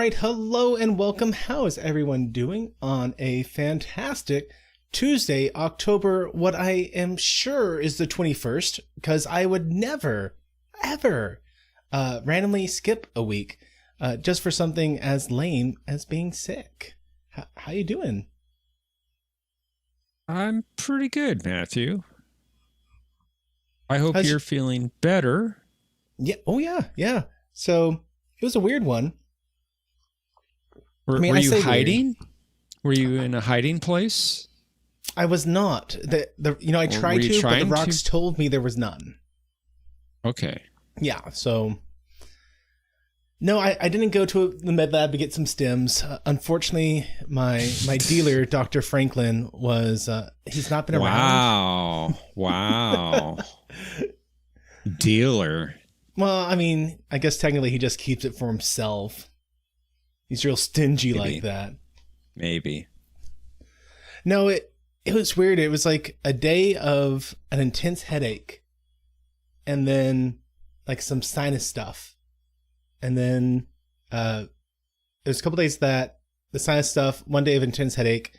right, hello and welcome. How is everyone doing on a fantastic Tuesday, October, what I am sure is the 21st, because I would never, ever randomly skip a week just for something as lame as being sick. How you doing? I'm pretty good, Matthew. I hope you're feeling better. Yeah. Oh, yeah. So it was a weird one. Were you hiding? Were you in a hiding place? I was not. I tried to, but the rocks told me there was none. Okay. Yeah. So no, I didn't go to the med lab to get some stims. Unfortunately, my dealer, Dr. Franklin, was he's not been around. Wow. Dealer. Well, I mean, I guess technically he just keeps it for himself. He's real stingy like that. Maybe. No, it was weird. It was like a day of an intense headache and then like some sinus stuff. And then it was a couple days that the sinus stuff, one day of intense headache.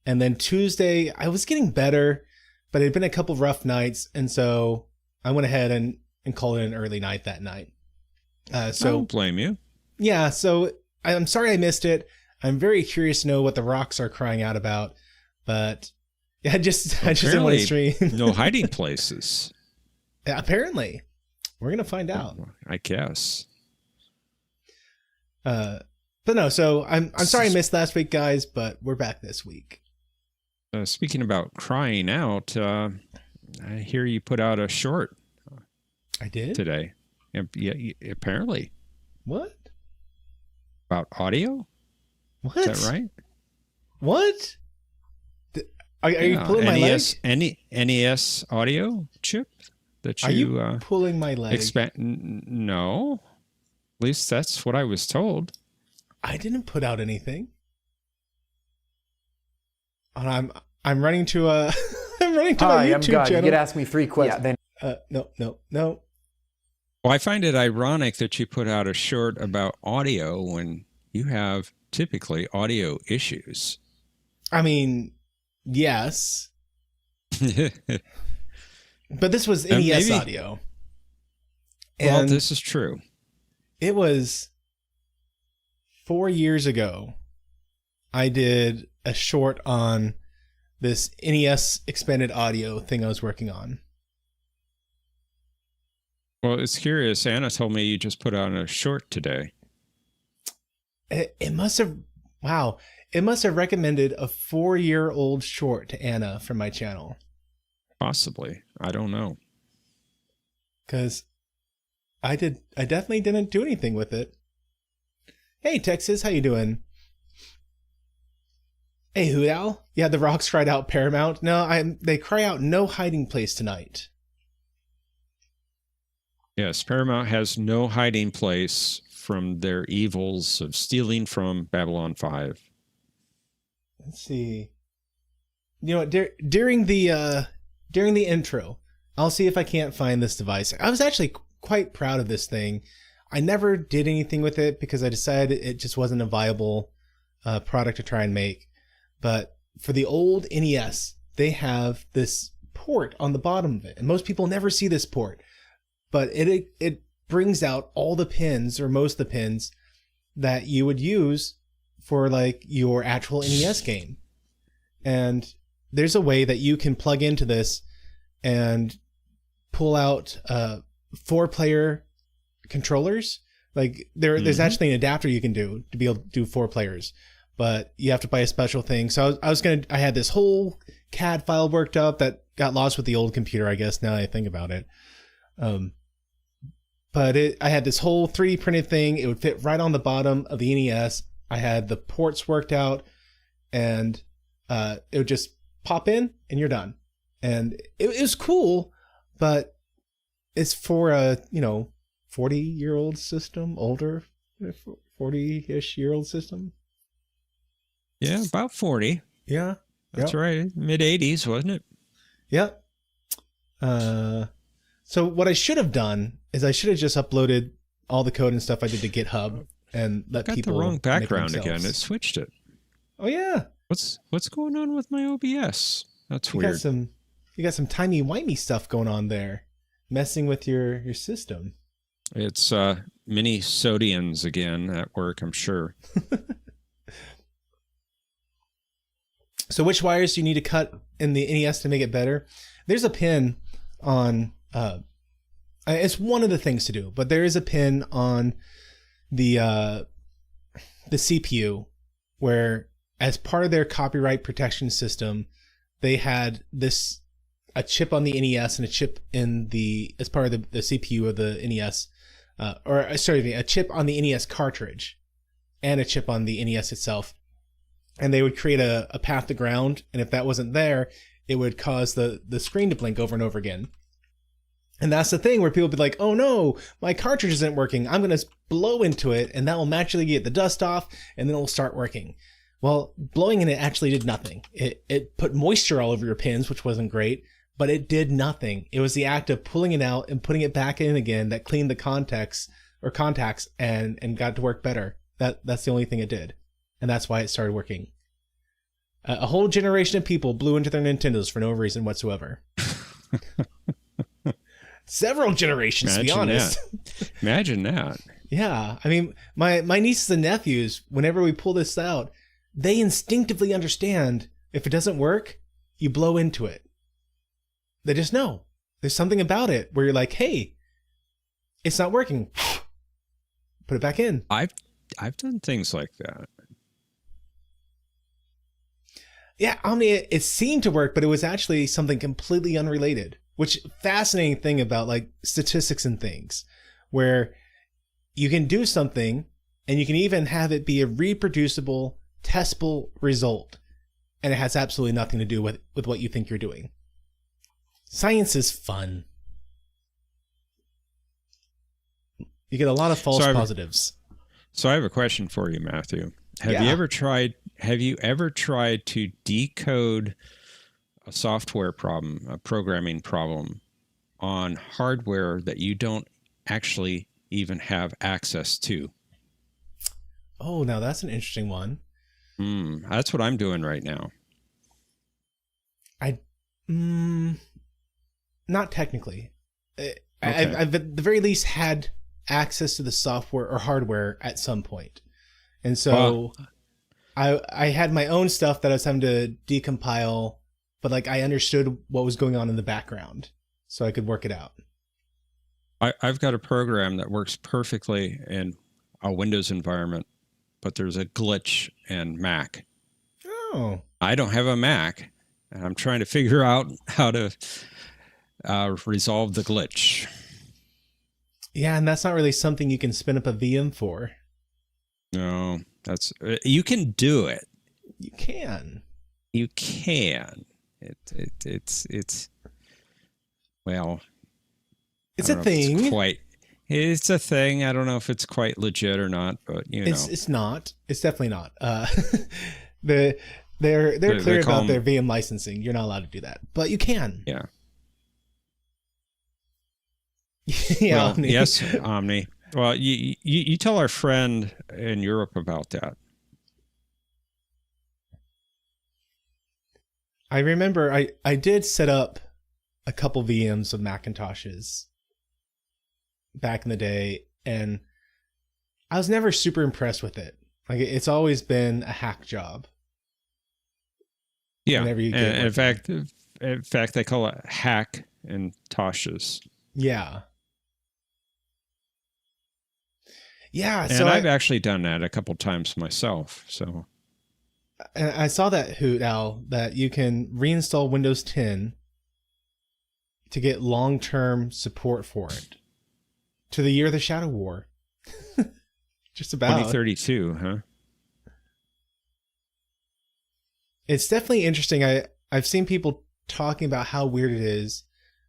And then Tuesday, I was getting better, but it had been a couple of rough nights. And so I went ahead and called it an early night that night. I don't blame you. Yeah, so I'm sorry I missed it. I'm very curious to know what the rocks are crying out about. But yeah, I just didn't want to stream. No hiding places. Yeah, apparently. We're going to find out. I guess. But no, so I'm sorry I missed last week, guys, but we're back this week. Speaking about crying out, I hear you put out a short. I did? Today. Yeah, apparently. What? About audio? What? Is that right? What? Are you pulling my leg? NES audio chip that you... Are you pulling my leg? No. At least that's what I was told. I didn't put out anything. And I'm running to my YouTube channel. You could ask me 3 questions. Yeah. No. Well, I find it ironic that you put out a short about audio when you have typically audio issues. I mean, yes. But this was NES audio. Well, this is true. It was 4 years ago. I did a short on this NES expanded audio thing I was working on. Well, it's curious. Anna told me you just put on a short today. It must have, wow. It must have recommended a 4-year-old short to Anna from my channel. Possibly. I don't know. Because I definitely didn't do anything with it. Hey, Texas, how you doing? Hey, Hoot Owl. Yeah, the rocks cried out Paramount. No, they cry out no hiding place tonight. Yes, Paramount has no hiding place from their evils of stealing from Babylon 5. Let's see. You know what? During the intro, I'll see if I can't find this device. I was actually quite proud of this thing. I never did anything with it because I decided it just wasn't a viable product to try and make. But for the old NES, they have this port on the bottom of it, and most people never see this port. But it brings out all the pins, or most of the pins, that you would use for like your actual NES game. And there's a way that you can plug into this and pull out 4-player controllers. Like there's actually an adapter you can do to be able to do 4 players, but you have to buy a special thing. So I had this whole CAD file worked up that got lost with the old computer, I guess, now that I think about it. But I had this whole 3D printed thing. It would fit right on the bottom of the NES. I had the ports worked out, and it would just pop in, and you're done. And it was cool, but it's for a 40-year-old system, older, 40-ish year old system. Yeah, about 40. Yeah, that's right. Mid 80s, wasn't it? Yep. So what I should have done is I should have just uploaded all the code and stuff I did to GitHub and let got people the wrong make background again. themselves. It switched it. Oh yeah, What's going on with my OBS? That's weird. You got some timey-wimey stuff going on there, messing with your system. It's mini sodians again at work, I'm sure. So which wires do you need to cut in the NES to make it better? There's a pin on, it's one of the things to do, but there is a pin on the CPU where, as part of their copyright protection system, they had a chip on the NES and a chip as part of the CPU of the NES, a chip on the NES cartridge and a chip on the NES itself. And they would create a path to ground, and if that wasn't there, it would cause the screen to blink over and over again. And that's the thing where people would be like, oh no, my cartridge isn't working. I'm going to blow into it, and that will magically get the dust off, and then it will start working. Well, blowing in it actually did nothing. It put moisture all over your pins, which wasn't great, but it did nothing. It was the act of pulling it out and putting it back in again that cleaned the contacts and got it to work better. That's the only thing it did. And that's why it started working. A whole generation of people blew into their Nintendos for no reason whatsoever. Several generations, to be honest. Imagine that. Yeah. I mean, my nieces and nephews, whenever we pull this out, they instinctively understand if it doesn't work, you blow into it. They just know. There's something about it where you're like, hey, it's not working. Put it back in. I've done things like that. Yeah, Omni, it seemed to work, but it was actually something completely unrelated. Which fascinating thing about like statistics and things, where you can do something and you can even have it be a reproducible, testable result, and it has absolutely nothing to do with what you think you're doing. Science is fun. You get a lot of false positives. So I have a question for you, Matthew. Have you ever tried to decode a software problem, a programming problem on hardware that you don't actually even have access to? Oh, now that's an interesting one. That's what I'm doing right now. Not technically. Okay. I've at the very least had access to the software or hardware at some point. And so I had my own stuff that I was having to decompile, but like I understood what was going on in the background so I could work it out. I've got a program that works perfectly in a Windows environment, but there's a glitch in Mac. Oh. I don't have a Mac, and I'm trying to figure out how to resolve the glitch. Yeah, and that's not really something you can spin up a VM for. No, you can do it. You can. You can. It's well. It's a thing. It's a thing. I don't know if it's quite legit or not, but you know, it's not. It's definitely not. They're clear about their VM licensing. You're not allowed to do that, but you can. Yeah. Yeah. Well, Omni. yes, Omni. Well, you tell our friend in Europe about that. I remember I did set up a couple VMs of Macintoshes back in the day, and I was never super impressed with it. Like it's always been a hack job. Yeah. In fact, they call it hack and Tosches. Yeah. Yeah. And I've actually done that a couple times myself. So. And I saw that hoot, Al, that you can reinstall Windows 10 to get long-term support for it. To the year of the Shadow War. Just about. 2032, huh? It's definitely interesting. I've seen people talking about how weird it is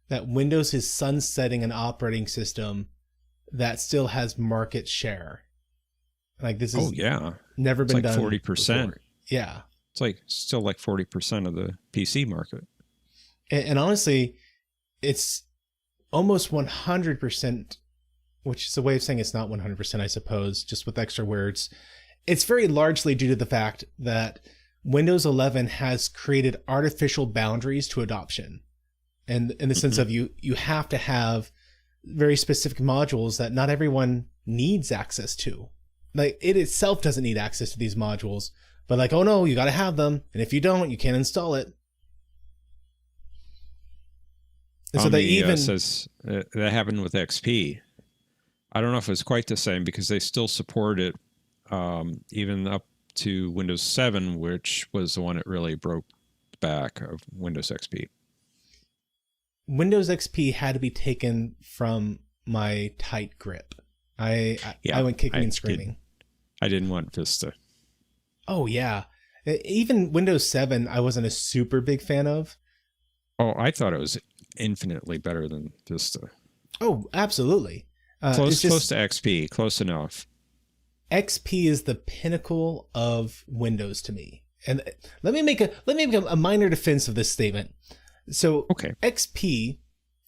that Windows is sunsetting an operating system that still has market share. Like this is never been done. 40%. Before. Yeah. It's like still like 40% of the PC market. And honestly, it's almost 100% which is a way of saying it's not 100%, I suppose, just with extra words. It's very largely due to the fact that Windows 11 has created artificial boundaries to adoption. And in the sense of you have to have very specific modules that not everyone needs access to. Like, it itself doesn't need access to these modules, but like, oh no, you got to have them. And if you don't, you can't install it. And so they even says that happened with XP. I don't know if it's quite the same because they still support it even up to Windows 7, which was the one that really broke the back of Windows XP. Windows XP had to be taken from my tight grip. I went kicking and screaming. I didn't want Vista. Oh, yeah. Even Windows 7, I wasn't a super big fan of. Oh, I thought it was infinitely better than Vista. Oh, absolutely. Close to XP, close enough. XP is the pinnacle of Windows to me. And let me make a minor defense of this statement. So okay. XP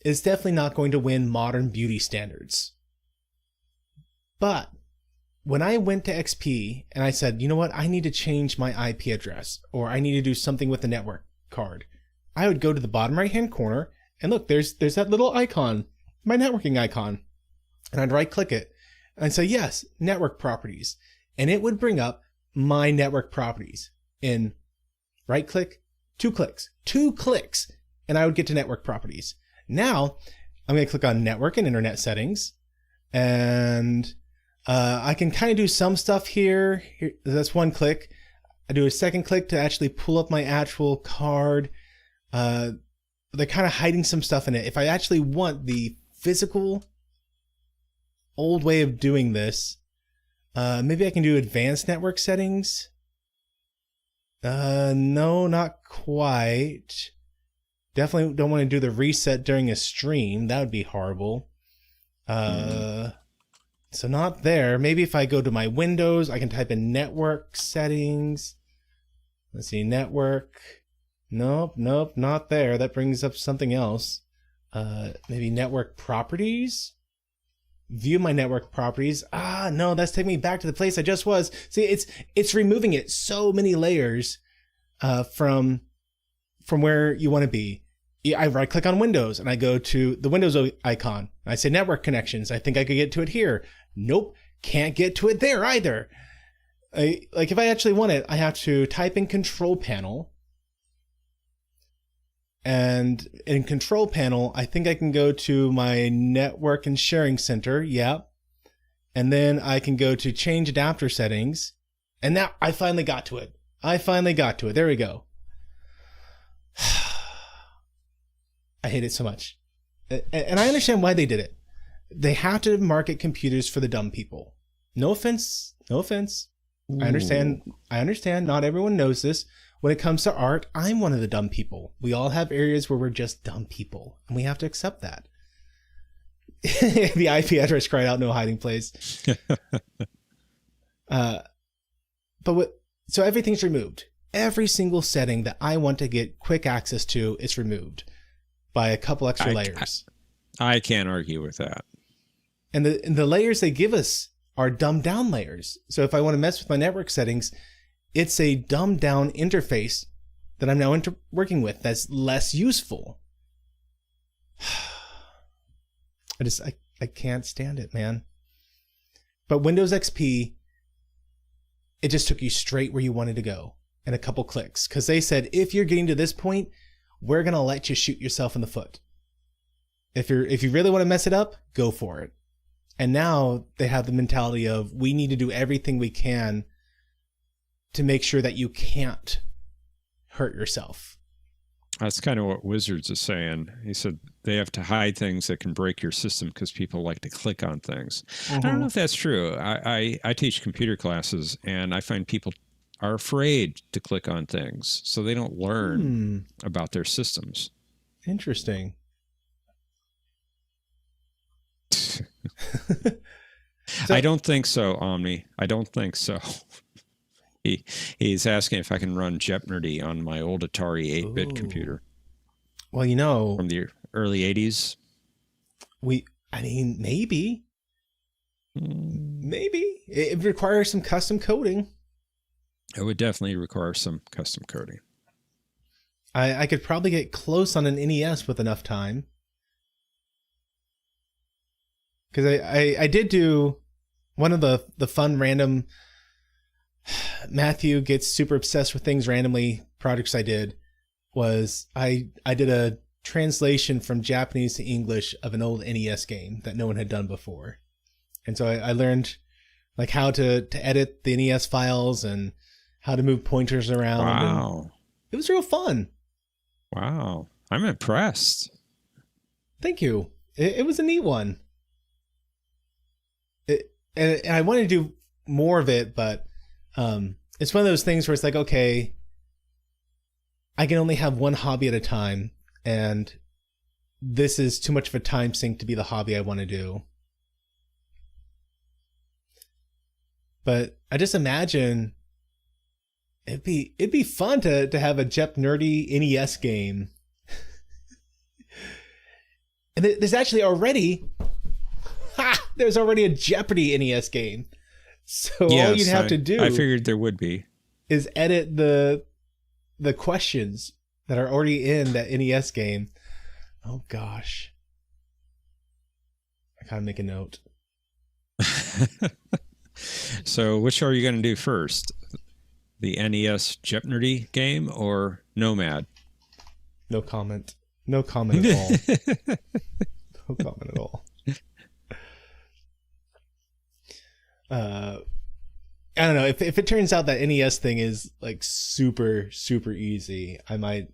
is definitely not going to win modern beauty standards. But when I went to XP and I said, you know what, I need to change my IP address, or I need to do something with the network card, I would go to the bottom right-hand corner and look, there's that little icon, my networking icon. And I'd right click it and say, yes, network properties. And it would bring up my network properties in right click, 2 clicks, and I would get to network properties. Now I'm going to click on network and internet settings, and I can kind of do some stuff here. That's 1 click. I do a 2nd click to actually pull up my actual card. They're kind of hiding some stuff in it. If I actually want the physical old way of doing this, maybe I can do advanced network settings. No, not quite. Definitely don't want to do the reset during a stream. That would be horrible. So not there. Maybe if I go to my Windows, I can type in network settings. Let's see, network. Nope, not there. That brings up something else. Maybe network properties. View my network properties. No, that's taking me back to the place I just was. See, it's removing it so many layers from where you want to be. I right click on Windows and I go to the Windows icon. I say network connections. I think I could get to it here. Nope, can't get to it there either. Like if I actually want it, I have to type in control panel. And in control panel, I think I can go to my network and sharing center. Yeah. And then I can go to change adapter settings. And now I finally got to it. There we go. I hate it so much. And I understand why they did it. They have to market computers for the dumb people. No offense. Ooh. I understand. Not everyone knows this. When it comes to art, I'm one of the dumb people. We all have areas where we're just dumb people, and we have to accept that. The IP address cried out, no hiding place. So everything's removed. Every single setting that I want to get quick access to is removed by a couple extra layers. I can't argue with that. And the layers they give us are dumbed down layers. So if I want to mess with my network settings, it's a dumbed down interface that I'm now working with that's less useful. I can't stand it, man. But Windows XP, it just took you straight where you wanted to go in a couple clicks. Because they said, if you're getting to this point, we're going to let you shoot yourself in the foot. If you really want to mess it up, go for it. And now they have the mentality of, we need to do everything we can to make sure that you can't hurt yourself. That's kind of what Wizards is saying. He said they have to hide things that can break your system because people like to click on things. I don't know if that's true. I teach computer classes, and I find people are afraid to click on things, so they don't learn about their systems. Interesting. I don't think so, Omni. I don't think so. He's asking if I can run Jeopardy on my old Atari 8-bit computer. Well, you know, from the early 80s. Maybe. Maybe. It requires some custom coding. It would definitely require some custom coding. I could probably get close on an NES with enough time. Because I did do one of the fun random Matthew gets super obsessed with things randomly projects I did was I did a translation from Japanese to English of an old NES game that no one had done before. And so I learned like how to edit the NES files and how to move pointers around. Wow. It was real fun. Wow. I'm impressed. Thank you. It was a neat one. And I wanted to do more of it, but it's one of those things where it's like, okay, I can only have one hobby at a time, and this is too much of a time sink to be the hobby I want to do. But I just imagine it'd be fun to have a Jep nerdy NES game. And there's actually already there's already a Jeopardy NES game. So yes, all you'd have to do, I figured there would be, is edit the questions that are already in that NES game. Oh gosh. I gotta make a note. So which are you going to do first? The NES Jeopardy game or Nomad? No comment. No comment at all. No comment at all. I don't know. If it turns out that NES thing is like super, super easy, I might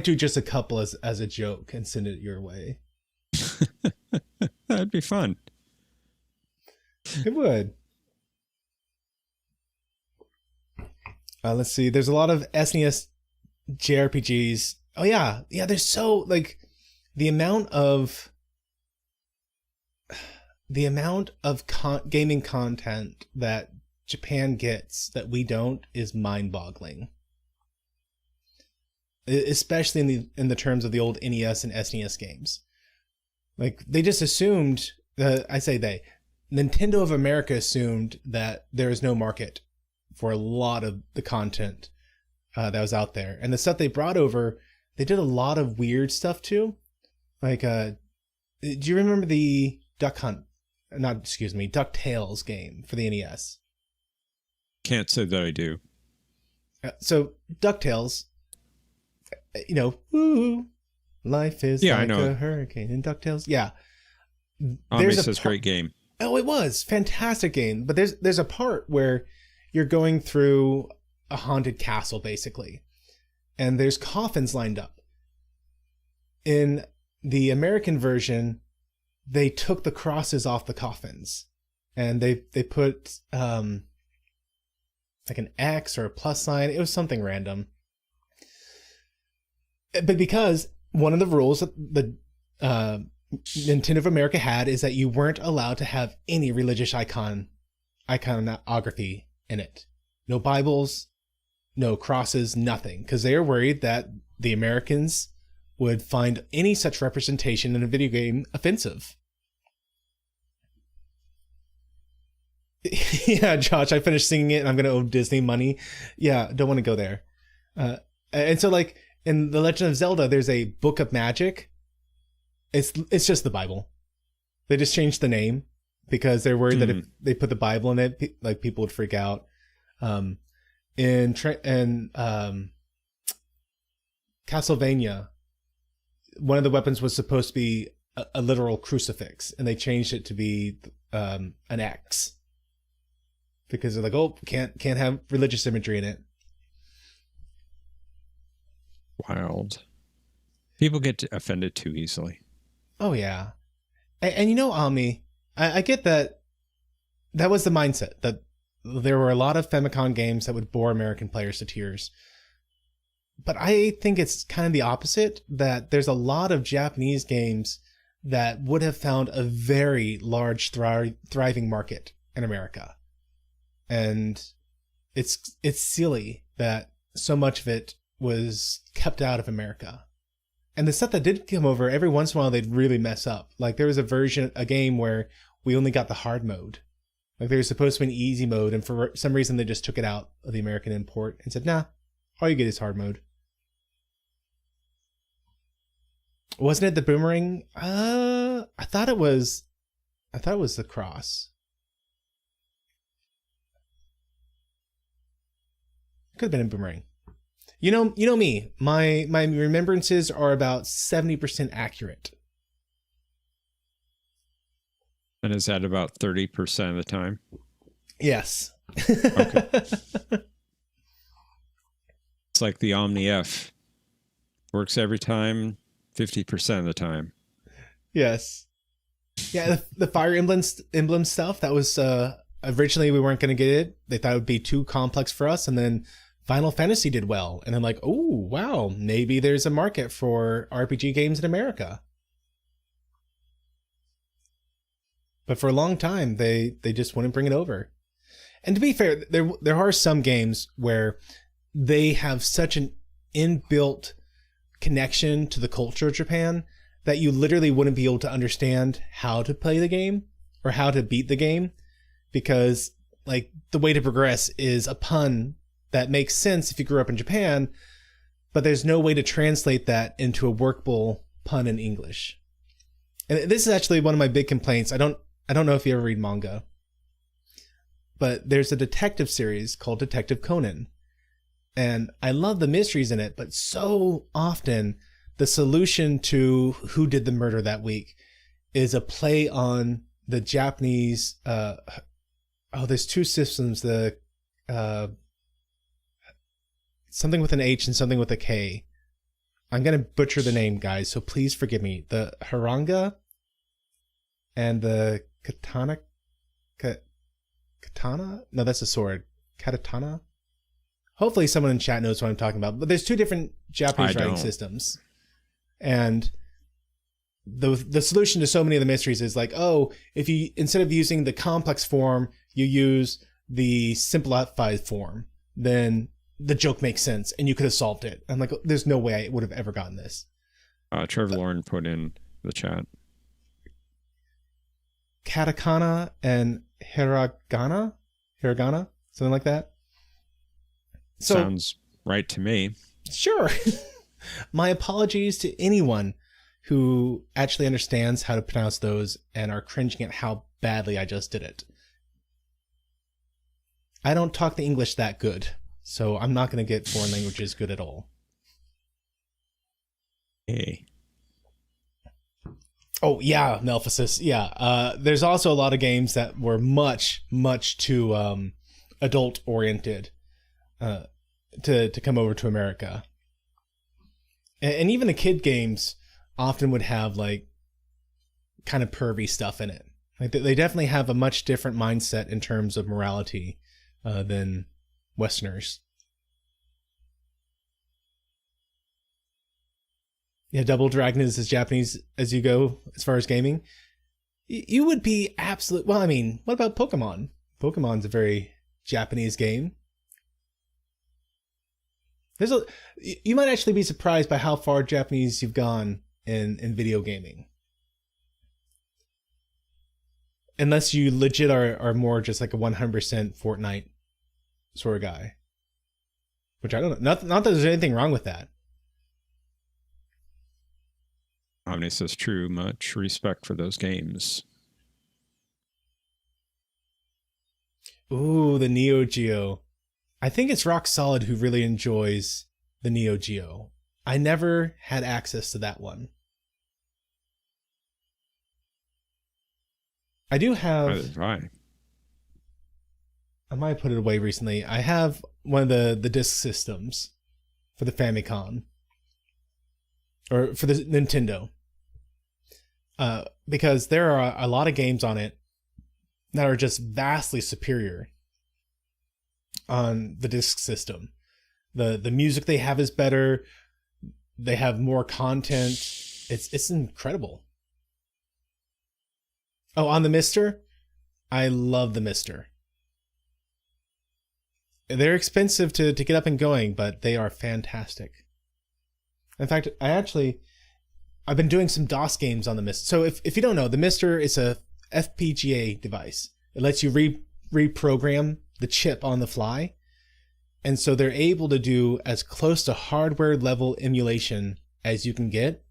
do just a couple as a joke and send it your way. That'd be fun. It would. Let's see. There's a lot of SNES JRPGs. Oh yeah. Yeah, there's so like the amount of gaming content that Japan gets that we don't is mind-boggling. Especially in the terms of the old NES and SNES games. Like they just assumed Nintendo of America assumed that there is no market for a lot of the content that was out there. And the stuff they brought over, they did a lot of weird stuff too. Like, do you remember the DuckTales game for the NES? Can't say that I do. So DuckTales, ooh, life is like a hurricane in DuckTales. Yeah. There's a great game. Oh, it was fantastic game. But there's a part where you're going through a haunted castle, basically, and there's coffins lined up. In the American version, they took the crosses off the coffins, and they put like an X or a plus sign. It was something random. But because one of the rules that the Nintendo of America had is that you weren't allowed to have any religious iconography in it. No Bibles, no crosses, nothing. Because they are worried that the Americans would find any such representation in a video game offensive. Yeah, Josh, I finished singing it and I'm going to owe Disney money. Yeah, don't want to go there. And so like in The Legend of Zelda, there's a Book of Magic. It's just the Bible. They just changed the name because they're worried that if they put the Bible in it, like people would freak out. In Castlevania, one of the weapons was supposed to be a literal crucifix, and they changed it to be an X because they're like, oh, can't have religious imagery in it. Wild. People get offended too easily. Oh yeah, and Ami, I get that was the mindset that there were a lot of Famicom games that would bore American players to tears. But I think it's kind of the opposite, that there's a lot of Japanese games that would have found a very large thriving market in America. And it's silly that so much of it was kept out of America. And the stuff that did come over, every once in a while they'd really mess up. Like there was a game where we only got the hard mode. Like there was supposed to be an easy mode, and for some reason they just took it out of the American import and said, nah, all you get is hard mode. Wasn't it the boomerang? I thought it was the cross. Could have been a boomerang. You know me. My remembrances are about 70% accurate. And is that about 30% of the time? Yes. Okay. It's like the Omni F. Works every time, 50% of the time. Yes. Yeah, the Fire Emblem stuff, that was originally we weren't going to get it. They thought it would be too complex for us, and then Final Fantasy did well. And then like, oh, wow, maybe there's a market for RPG games in America. But for a long time, they just wouldn't bring it over. And to be fair, there are some games where they have such an inbuilt connection to the culture of Japan that you literally wouldn't be able to understand how to play the game or how to beat the game, because like the way to progress is a pun that makes sense if you grew up in Japan, but there's no way to translate that into a workable pun in English. And this is actually one of my big complaints. I don't know if you ever read manga, but there's a detective series called Detective Conan. And I love the mysteries in it, but so often the solution to who did the murder that week is a play on the Japanese, there's two systems, the something with an H and something with a K. I'm going to butcher the name, guys, so please forgive me. The haranga and the katana? Katana? No, that's a sword. Katatana? Hopefully someone in chat knows what I'm talking about. But there's two different Japanese writing systems. And the solution to so many of the mysteries is like, oh, if you, instead of using the complex form, you use the simplified form, then the joke makes sense and you could have solved it. I'm like, there's no way I would have ever gotten this. Trevor Lauren put in the chat. Katakana and hiragana, something like that. So, sounds right to me. Sure. My apologies to anyone who actually understands how to pronounce those and are cringing at how badly I just did it. I don't talk the English that good, so I'm not going to get foreign languages good at all. Hey. Oh, yeah, Melphasis. Yeah. There's also a lot of games that were much, much too adult-oriented to come over to America. And even the kid games often would have, like, kind of pervy stuff in it. Like, they definitely have a much different mindset in terms of morality than Westerners. Yeah, Double Dragon is as Japanese as you go as far as gaming. You would be absolute. Well, I mean, what about Pokemon? Pokemon's a very Japanese game. You might actually be surprised by how far Japanese you've gone in video gaming. Unless you legit are more just like a 100% Fortnite sort of guy. Which I don't know. Not that there's anything wrong with that. Omni says true, much respect for those games. Ooh, the Neo Geo. I think it's Rock Solid who really enjoys the Neo Geo. I never had access to that one. I do have... I might have put it away recently. I have one of the disc systems for the Famicom. Or for the Nintendo. Because there are a lot of games on it that are just vastly superior on the disc system. The music they have is better. They have more content. It's incredible. Oh, on the Mister? I love the Mister. They're expensive to get up and going, but they are fantastic. In fact, I've been doing some DOS games on the Mister. So if you don't know, the Mister is a FPGA device. It lets you reprogram the chip on the fly. And so they're able to do as close to hardware level emulation as you can get.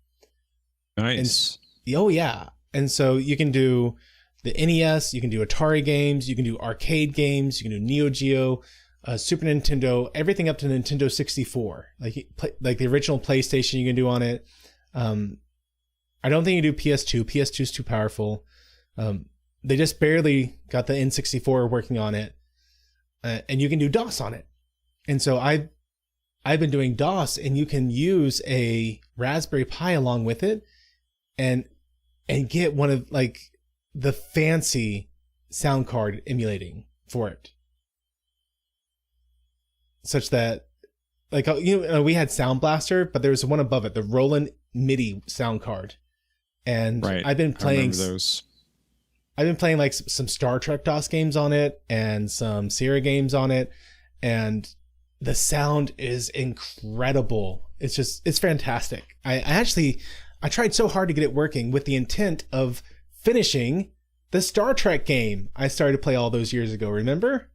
Nice. Oh, yeah. And so you can do the NES, you can do Atari games, you can do arcade games, you can do Neo Geo, Super Nintendo, everything up to Nintendo 64. Like the original PlayStation you can do on it. I don't think you do PS2. PS2 is too powerful. They just barely got the N64 working on it. And you can do DOS on it. And so I've been doing DOS, and you can use a Raspberry Pi along with it and get one of like the fancy sound card emulating for it. Such that, like, we had Sound Blaster, but there was one above it, the Roland MIDI sound card. And right. I've been playing those. I've been playing like some Star Trek DOS games on it and some Sierra games on it. And the sound is incredible. It's fantastic. I tried so hard to get it working with the intent of finishing the Star Trek game I started to play all those years ago. Remember?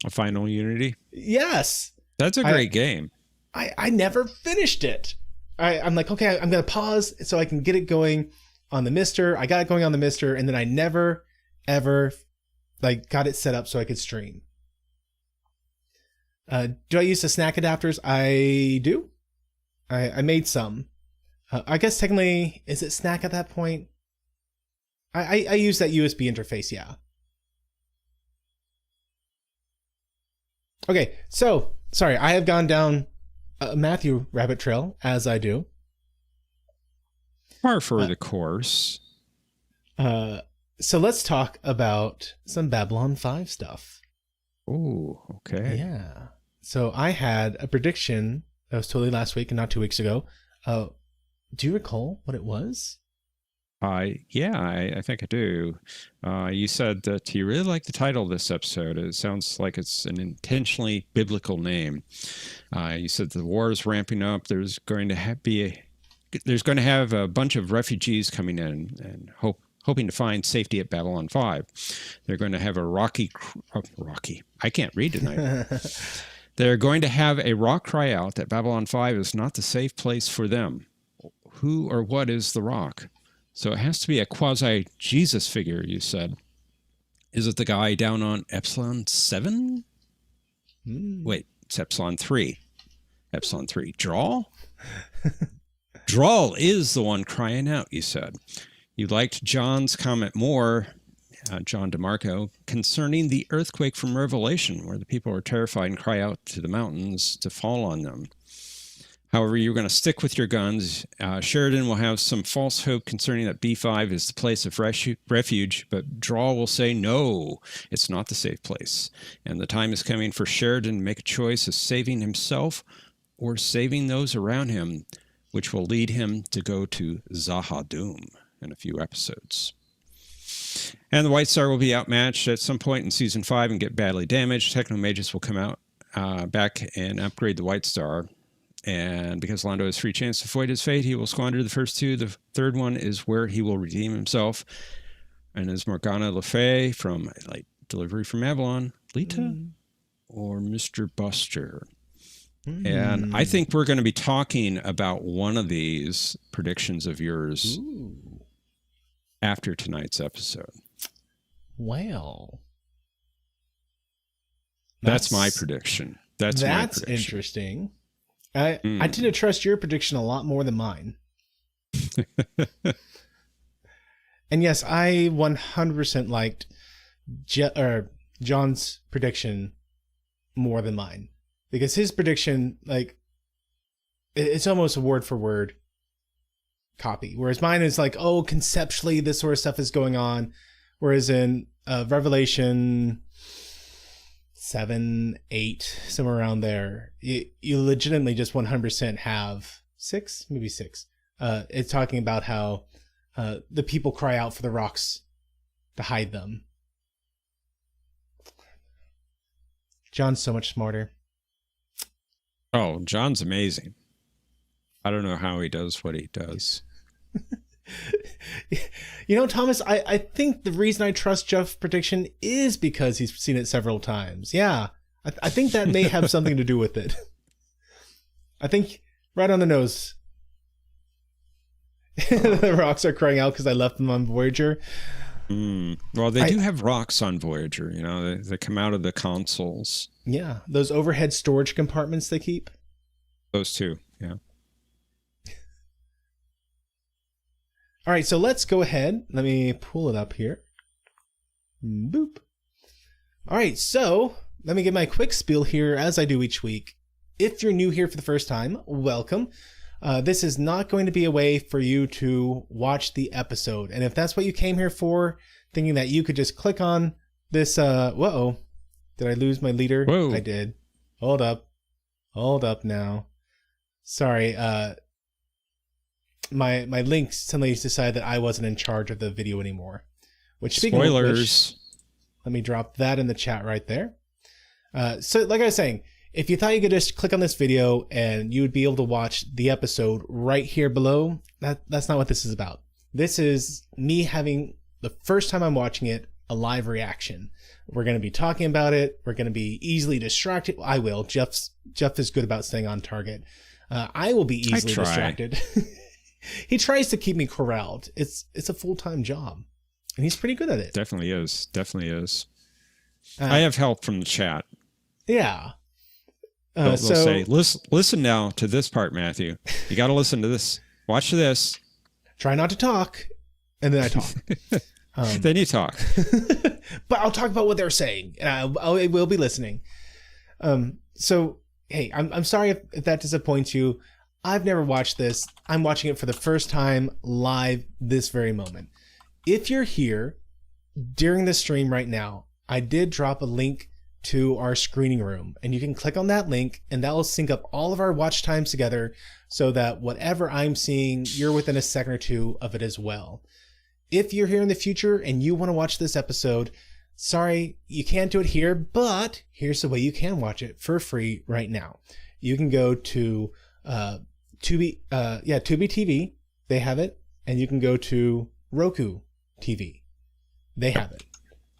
A Final Unity? Yes. That's a great game. I never finished it. I'm like, okay, I'm going to pause so I can get it going on the Mister. I got it going on the Mister, and then I never, ever like got it set up so I could stream. Do I use the snack adapters? I do. I made some. I guess technically, is it snack at that point? I use that USB interface, yeah. Okay, so, sorry, I have gone down a Matthew rabbit trail, as I do. Par for the course. So let's talk about some Babylon 5 stuff. Oh, okay. Yeah. So I had a prediction that was totally last week and not 2 weeks ago. Do you recall what it was? I think I do. You said that you really like the title of this episode. It sounds like it's an intentionally biblical name. You said the war is ramping up. There's going to have a bunch of refugees coming in and hoping to find safety at Babylon 5. They're going to have a rocky. I can't read tonight. They're going to have a rock cry out that Babylon 5 is not the safe place for them. Who or what is the rock? So it has to be a quasi-Jesus figure, you said. Is it the guy down on Epsilon 7? Wait, it's Epsilon 3. Epsilon 3. Drawl? Drawl is the one crying out, you said. You liked John's comment more, John DeMarco, concerning the earthquake from Revelation, where the people are terrified and cry out to the mountains to fall on them. However, you're going to stick with your guns. Sheridan will have some false hope concerning that B5 is the place of refuge, but Drawl will say, no, it's not the safe place. And the time is coming for Sheridan to make a choice of saving himself or saving those around him, which will lead him to go to Zahadum in a few episodes. And the White Star will be outmatched at some point in Season 5 and get badly damaged. Technomagus will come out back and upgrade the White Star. And because Londo has free chance to avoid his fate, he will squander the first two. The third one is where he will redeem himself. And is Morgana Le Fay from like Delivery from Avalon, Lita, or Mr. Buster? And I think we're going to be talking about one of these predictions of yours after tonight's episode. Well, that's my prediction. That's my prediction. Interesting. I tend to trust your prediction a lot more than mine. And yes, I 100% liked John's prediction more than mine. Because his prediction, like, it's almost a word for word copy. Whereas mine is like, oh, conceptually this sort of stuff is going on. Whereas in Revelation 7, 8, somewhere around there, you legitimately just 100% have 6, maybe 6. It's talking about how the people cry out for the rocks to hide them. John's so much smarter. Oh, John's amazing. I don't know how he does what he does. You know, Thomas, I think the reason I trust Jeff's prediction is because he's seen it several times. Yeah, I think that may have something to do with it. I think right on the nose. The rocks are crying out because I left them on Voyager. Well, they do have rocks on Voyager. You know, they come out of the consoles. Yeah, those overhead storage compartments they keep. Those two, yeah. All right, so let's go ahead. Let me pull it up here. Boop. All right, so let me give my quick spiel here as I do each week. If you're new here for the first time, welcome. This is not going to be a way for you to watch the episode. And if that's what you came here for, thinking that you could just click on this, whoa, did I lose my leader? Whoa. I did. Hold up now. Sorry, my links suddenly decided that I wasn't in charge of the video anymore. Which, speaking spoilers. of which, let me drop that in the chat right there. So like I was saying, if you thought you could just click on this video and you would be able to watch the episode right here below, that's not what this is about. This is me having, the first time I'm watching it, a live reaction. We're going to be talking about it. We're going to be easily distracted. I will. Jeff is good about staying on target. I will be easily distracted. He tries to keep me corralled. It's a full-time job, and he's pretty good at it. Definitely is. I have help from the chat. Yeah. They'll say, listen now to this part, Matthew. You got to listen to this. Watch this. Try not to talk, and then I talk. Then you talk. But I'll talk about what they're saying. I will be listening. So, hey, I'm sorry if that disappoints you. I've never watched this. I'm watching it for the first time live this very moment. If you're here during the stream right now, I did drop a link to our screening room, and you can click on that link and that will sync up all of our watch times together so that whatever I'm seeing, you're within a second or two of it as well. If you're here in the future and you want to watch this episode, sorry, you can't do it here, but here's the way you can watch it for free right now. You can go to Tubi TV, they have it, and you can go to Roku TV, they have it.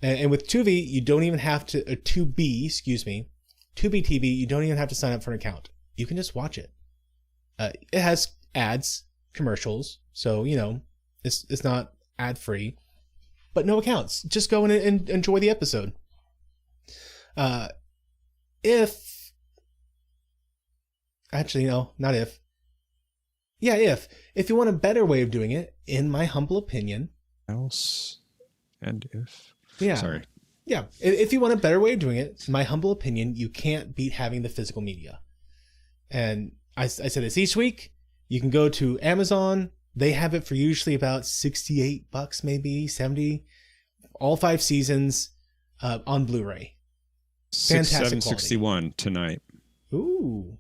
And with Tubi, you don't even have to, Tubi TV, you don't even have to sign up for an account. You can just watch it. It has ads, commercials, so, you know, it's not ad-free, but no accounts. Just go in and enjoy the episode. If you want a better way of doing it, in my humble opinion. Yeah. Sorry. Yeah. If you want a better way of doing it, in my humble opinion, you can't beat having the physical media. And I say this each week. You can go to Amazon. They have it for usually about $68, maybe 70. All 5 seasons on Blu-ray. Fantastic quality. $67.61 tonight. Ooh.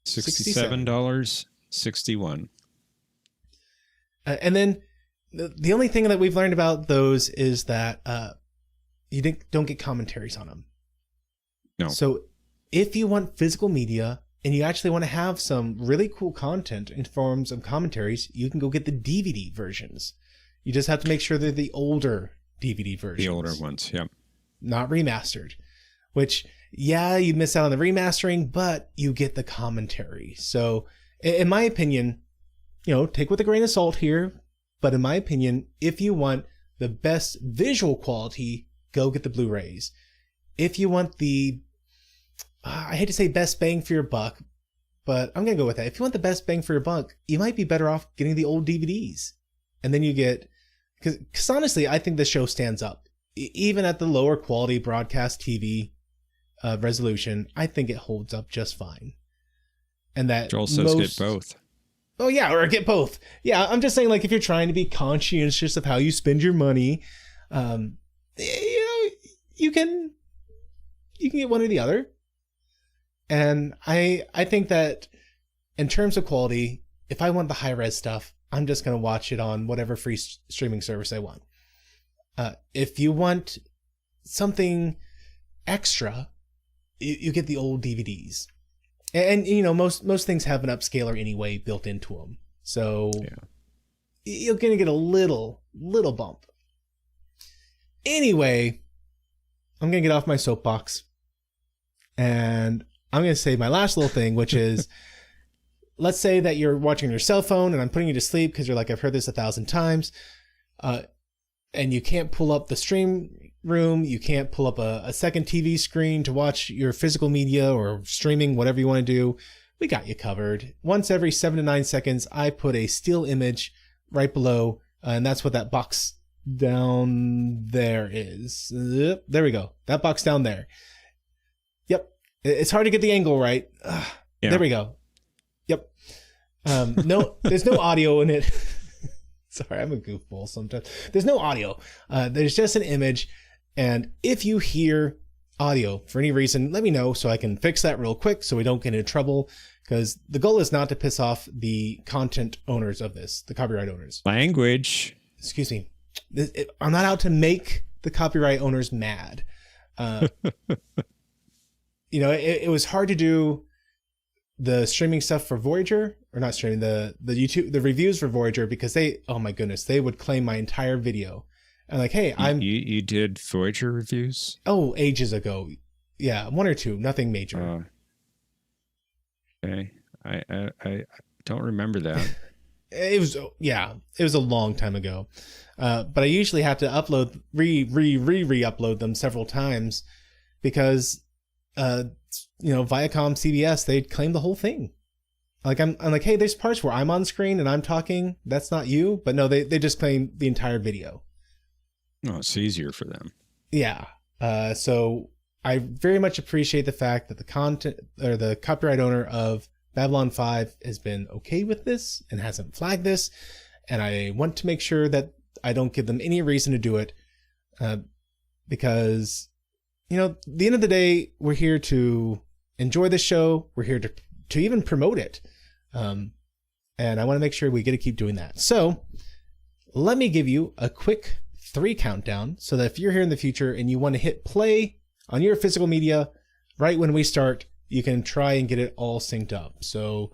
$67.61. And then the only thing that we've learned about those is that you don't get commentaries on them. No. So if you want physical media and you actually want to have some really cool content in forms of commentaries, you can go get the DVD versions. You just have to make sure they're the older DVD versions. The older ones, yeah. Not remastered. Which, yeah, you miss out on the remastering, but you get the commentary. So, in my opinion, you know, take with a grain of salt here, but in my opinion, if you want the best visual quality, go get the Blu-rays. If you want the, I hate to say best bang for your buck, but I'm going to go with that. If you want the best bang for your buck, you might be better off getting the old DVDs. And then you get, because honestly, I think the show stands up. Even at the lower quality broadcast TV resolution, I think it holds up just fine. And that Joel says get both. Oh yeah, or get both. Yeah, I'm just saying, like, if you're trying to be conscientious of how you spend your money, you can get one or the other. And I think that in terms of quality, if I want the high res stuff, I'm just gonna watch it on whatever free streaming service I want. If you want something extra, you get the old DVDs. And you know, most things have an upscaler anyway built into them. So you're going to get a little bump. Anyway, I'm going to get off my soapbox. And I'm going to say my last little thing, which is, let's say that you're watching your cell phone and I'm putting you to sleep because you're like, I've heard this 1,000 times. And you can't pull up the stream room. You can't pull up a second TV screen to watch your physical media or streaming, whatever you want to do. We got you covered. Once every 7 to 9 seconds, I put a still image right below. And that's what that box down there is. There we go. That box down there. Yep. It's hard to get the angle right. Yeah. There we go. Yep. No, there's no audio in it. Sorry, I'm a goofball sometimes. There's no audio. There's just an image. And if you hear audio for any reason, let me know so I can fix that real quick so we don't get into trouble. Because the goal is not to piss off the content owners of this, the copyright owners. Language. Excuse me. I'm not out to make the copyright owners mad. It was hard to do the streaming stuff for Voyager, or not streaming, the YouTube, the reviews for Voyager, because they, oh my goodness, they would claim my entire video. And like, hey, you did Voyager reviews? Oh, ages ago. Yeah, 1 or 2, nothing major. Okay. I don't remember that. It was a long time ago. But I usually have to upload, re-upload them several times because, Viacom, CBS, they'd claim the whole thing. Like, I'm like, hey, there's parts where I'm on screen and I'm talking. That's not you. But no, they just claim the entire video. Oh, it's easier for them. Yeah. So I very much appreciate the fact that the content or the copyright owner of Babylon 5 has been okay with this and hasn't flagged this. And I want to make sure that I don't give them any reason to do it. Because, at the end of the day, we're here to enjoy the show. We're here to even promote it. And I want to make sure we get to keep doing that. So let me give you a quick 3 countdown so that if you're here in the future and you want to hit play on your physical media right when we start, you can try and get it all synced up. So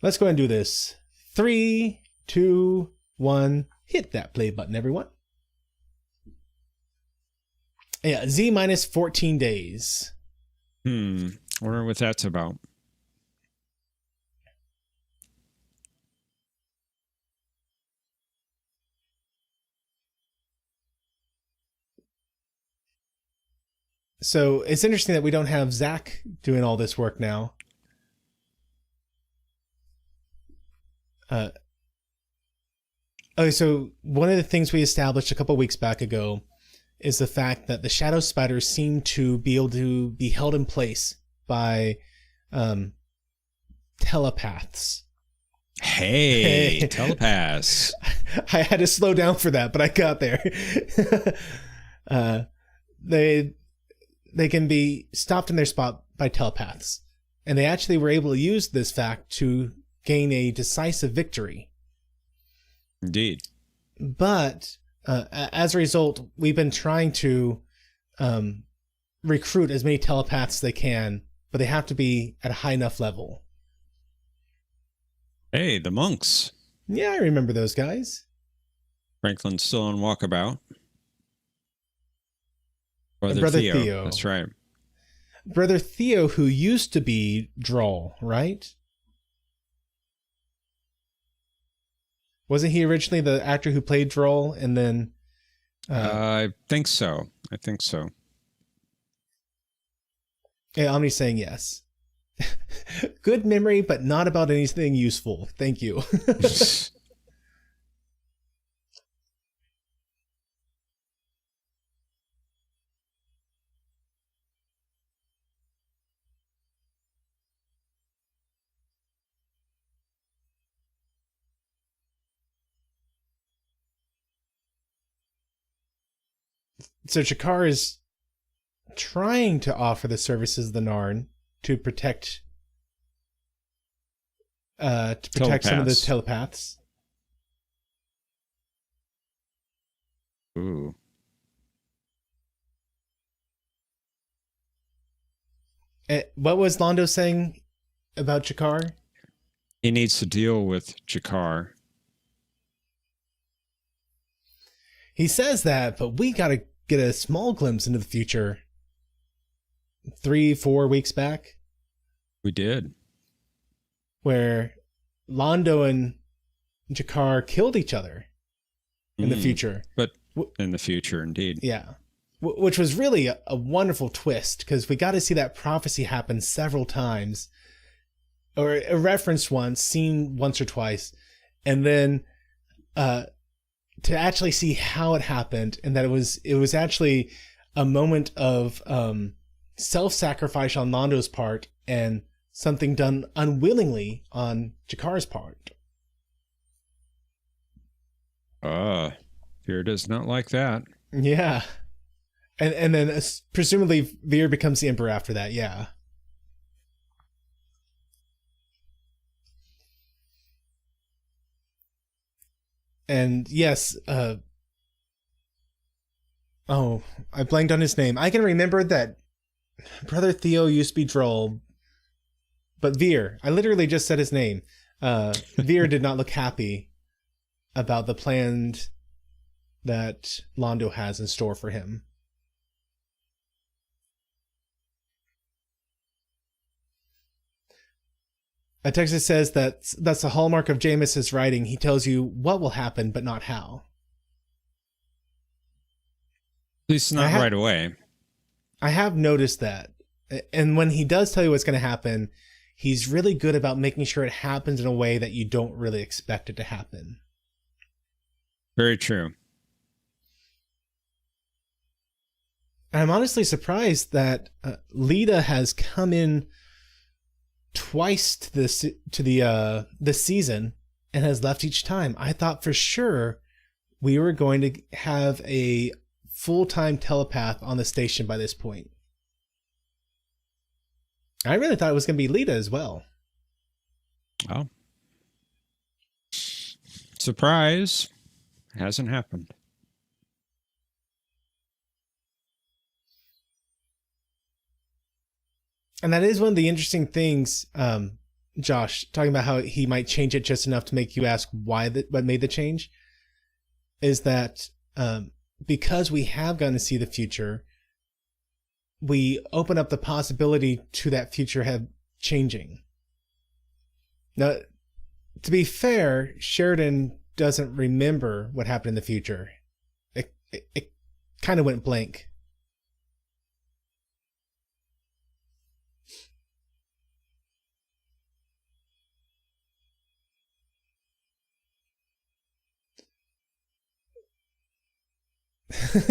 let's go ahead and do this. 3, 2, 1. Hit that play button, everyone. Yeah, Z minus 14 days. Wonder what that's about. So it's interesting that we don't have Zach doing all this work now. So one of the things we established a couple weeks back ago is the fact that the shadow spiders seem to be able to be held in place by telepaths. Hey, telepaths. I had to slow down for that, but I got there. They can be stopped in their spot by telepaths. And they actually were able to use this fact to gain a decisive victory. Indeed. But as a result, we've been trying to recruit as many telepaths as they can, but they have to be at a high enough level. Hey, the monks. Yeah, I remember those guys. Franklin's still on walkabout. Brother Theo. That's right. Brother Theo, who used to be Droll, right? Wasn't he originally the actor who played Droll and then... I think so. Yeah, Omni's saying yes. Good memory, but not about anything useful. Thank you. So Jakar is trying to offer the services of the Narn to protect some of the telepaths. Ooh. What was Londo saying about Jakar? He needs to deal with Jakar. He says that, but we got to get a small glimpse into the future. 3-4 weeks back. We did. Where Londo and Jakar killed each other in the future. But in the future, indeed. Yeah. Which was really a wonderful twist, because we got to see that prophecy happen several times, or referenced once, seen once or twice, and then to actually see how it happened, and that it was actually a moment of self-sacrifice on Londo's part and something done unwillingly on Jakar's part. Fear does not like that. Yeah. And then presumably Veer becomes the Emperor after that, yeah. And yes, I blanked on his name. I can remember that Brother Theo used to be Droll, but Veer, I literally just said his name. Veer did not look happy about the plans that Londo has in store for him. A Texas says that's the hallmark of Jameis's writing. He tells you what will happen, but not how. At least not right away. I have noticed that. And when he does tell you what's going to happen, he's really good about making sure it happens in a way that you don't really expect it to happen. Very true. I'm honestly surprised that Lita has come in twice to the season and has left each time. I thought for sure we were going to have a full-time telepath on the station by this point. I really thought it was going to be Lita as well. Oh. Surprise. Hasn't happened. And that is one of the interesting things, Josh, talking about how he might change it just enough to make you ask what made the change, is that because we have gotten to see the future, we open up the possibility to that future changing. Now, to be fair, Sheridan doesn't remember what happened in the future. It kind of went blank.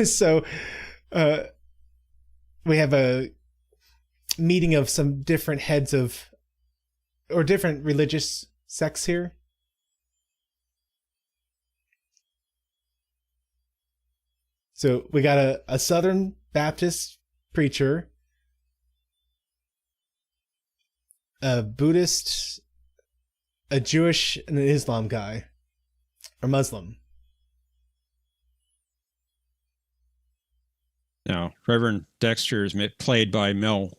So we have a meeting of some different heads of, or different religious sects here. So we got a Southern Baptist preacher, a Buddhist, a Jewish, and an Islam guy, or Muslim. Now, Reverend Dexter is played by Mel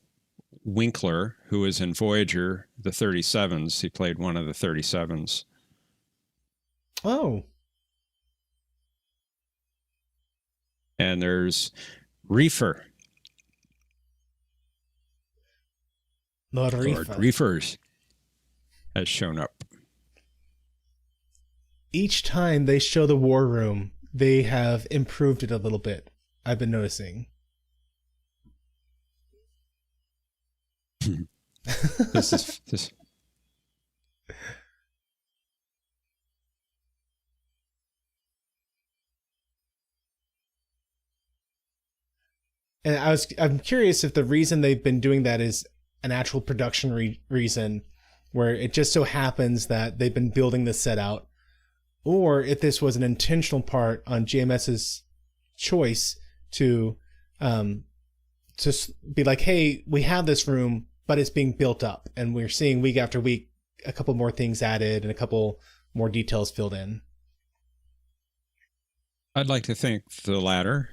Winkler, who was in Voyager, the 37s. He played one of the 37s. Oh. And there's Reefer. Lord Reefers has shown up. Each time they show the war room, they have improved it a little bit. I've been noticing. This. And I'm curious if the reason they've been doing that is an actual production reason, where it just so happens that they've been building this set out, or if this was an intentional part on JMS's choice to be like, hey, we have this room, but it's being built up, and we're seeing week after week a couple more things added and a couple more details filled in. I'd like to think the latter.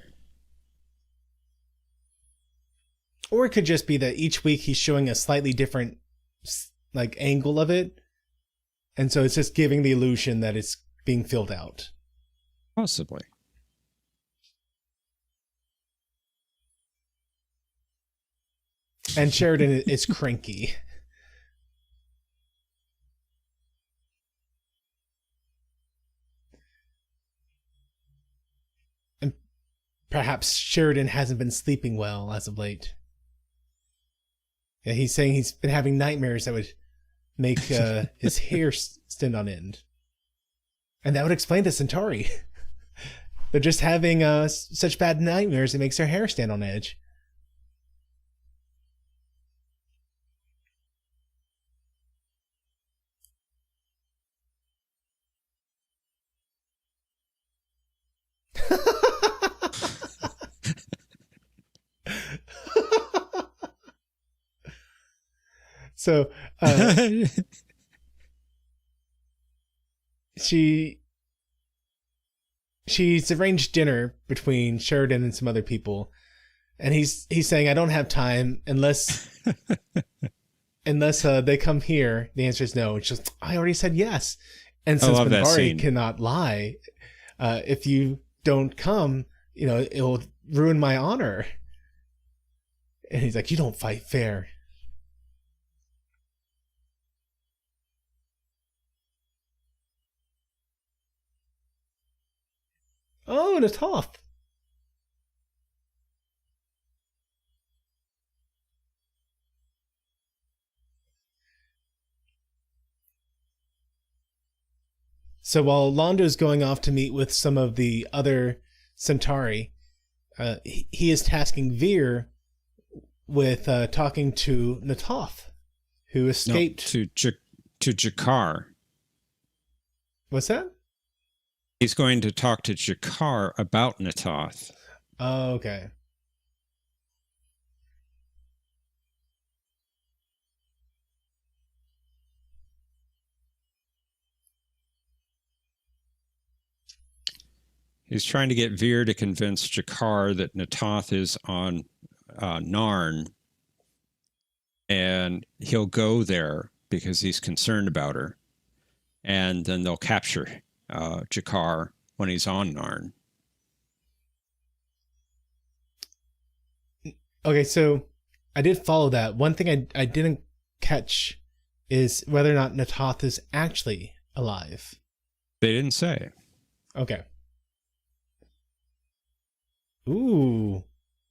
Or it could just be that each week he's showing a slightly different angle of it, and so it's just giving the illusion that it's being filled out. Possibly. And Sheridan is cranky. And perhaps Sheridan hasn't been sleeping well as of late. Yeah, he's saying he's been having nightmares that would make his hair stand on end. And that would explain the Centauri. They're just having such bad nightmares it makes their hair stand on edge. So she's arranged dinner between Sheridan and some other people, and he's saying, I don't have time unless they come here. The answer is no. It's just, I already said yes. And since Minbari cannot lie, if you don't come, it'll ruin my honor. And he's like, you don't fight fair. Oh, Natoth. So while Londo's going off to meet with some of the other Centauri, he is tasking Veer with talking to Natoth, who escaped to Jakar. What's that? He's going to talk to Jakar about Natoth. Oh, okay. He's trying to get Veer to convince Jakar that Natoth is on Narn, and he'll go there because he's concerned about her, and then they'll capture Jakar when he's on Narn. Okay, so I did follow that. One thing I didn't catch is whether or not Natoth is actually alive. They didn't say. Okay. Ooh.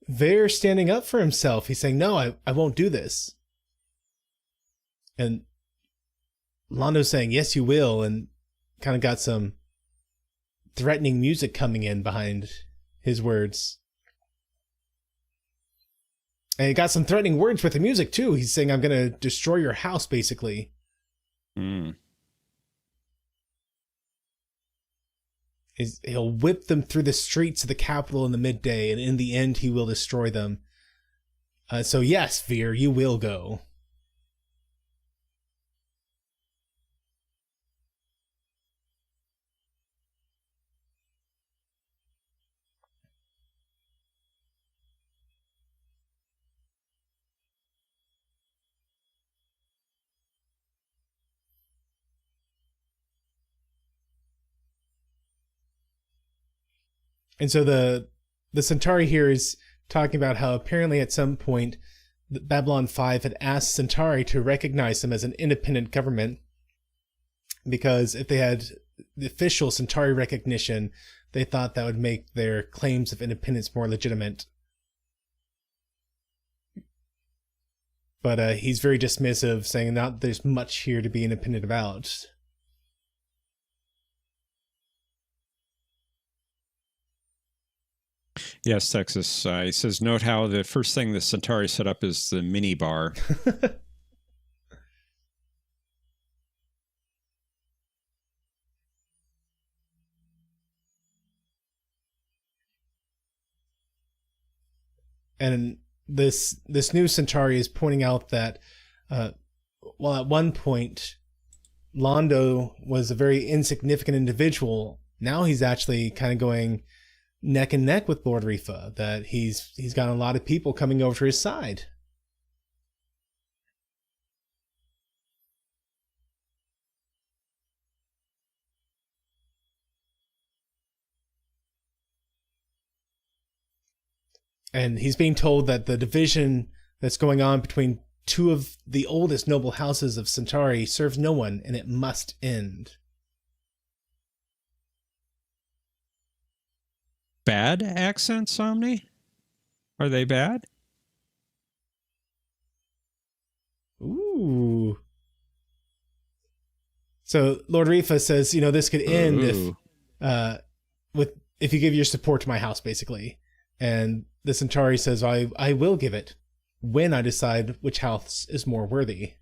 Veer standing up for himself. He's saying, no, I won't do this. And Londo's saying, yes, you will, and kind of got some threatening music coming in behind his words. And he got some threatening words with the music, too. He's saying, I'm going to destroy your house, basically. He'll whip them through the streets of the capital in the midday, and in the end, he will destroy them. So yes, Veer, you will go. And so the Centauri here is talking about how apparently at some point Babylon 5 had asked Centauri to recognize them as an independent government, because if they had the official Centauri recognition, they thought that would make their claims of independence more legitimate. But he's very dismissive, saying not there's much here to be independent about. Yes, Texas. He says, note how the first thing the Centauri set up is the mini bar. And this new Centauri is pointing out that while at one point Londo was a very insignificant individual, now he's actually kind of going neck and neck with Lord Rifa, that he's got a lot of people coming over to his side. And he's being told that the division that's going on between two of the oldest noble houses of Centauri serves no one, and it must end. Bad accents, Omni? Are they bad? Ooh. So Lord Rifa says, this could end if you give your support to my house, basically. And the Centauri says, I will give it when I decide which house is more worthy.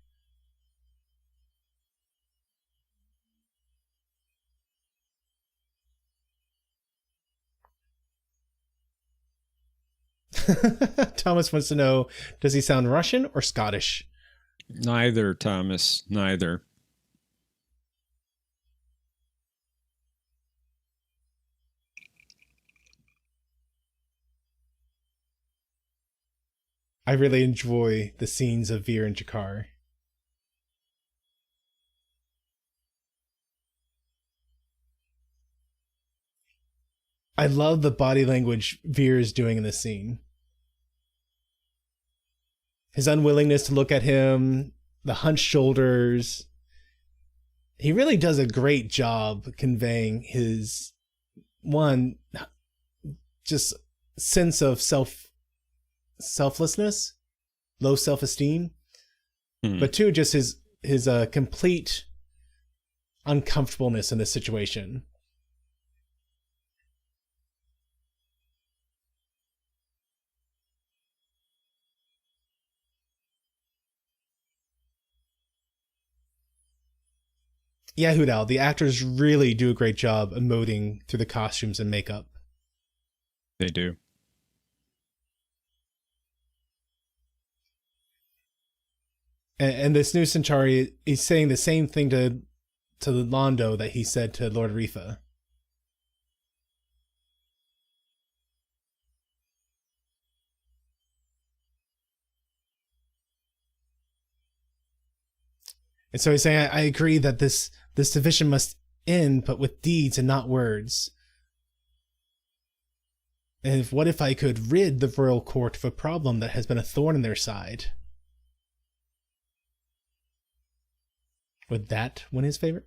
Thomas wants to know, does he sound Russian or Scottish? Neither, Thomas, neither. I really enjoy the scenes of Veer and Jakar. I love the body language Veer is doing in this scene. His unwillingness to look at him, the hunched shoulders. He really does a great job conveying his, one, just sense of selflessness, low self-esteem, but two, just his complete uncomfortableness in this situation. Yeah, Hudal, the actors really do a great job emoting through the costumes and makeup. They do. And this new Centauri is saying the same thing to Londo that he said to Lord Rifa. And so he's saying, I agree that this division must end, but with deeds and not words. And what if I could rid the royal court of a problem that has been a thorn in their side? Would that win his favor?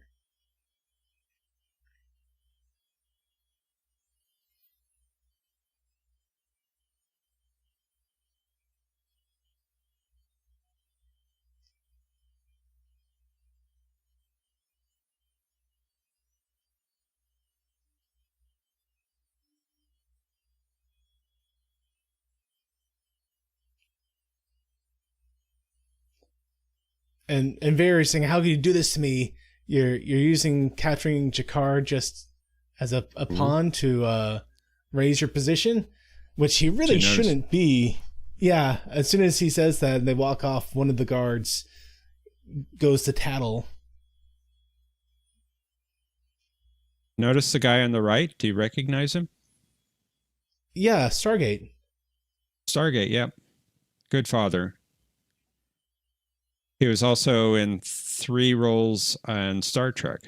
And Veer is saying, how can you do this to me? You're using capturing Jakar just as a pawn to raise your position, which he really shouldn't be. Yeah, as soon as he says that and they walk off, one of the guards goes to tattle. Notice the guy on the right? Do you recognize him? Yeah, Stargate. Stargate, yep. Good father. He was also in 3 roles on Star Trek.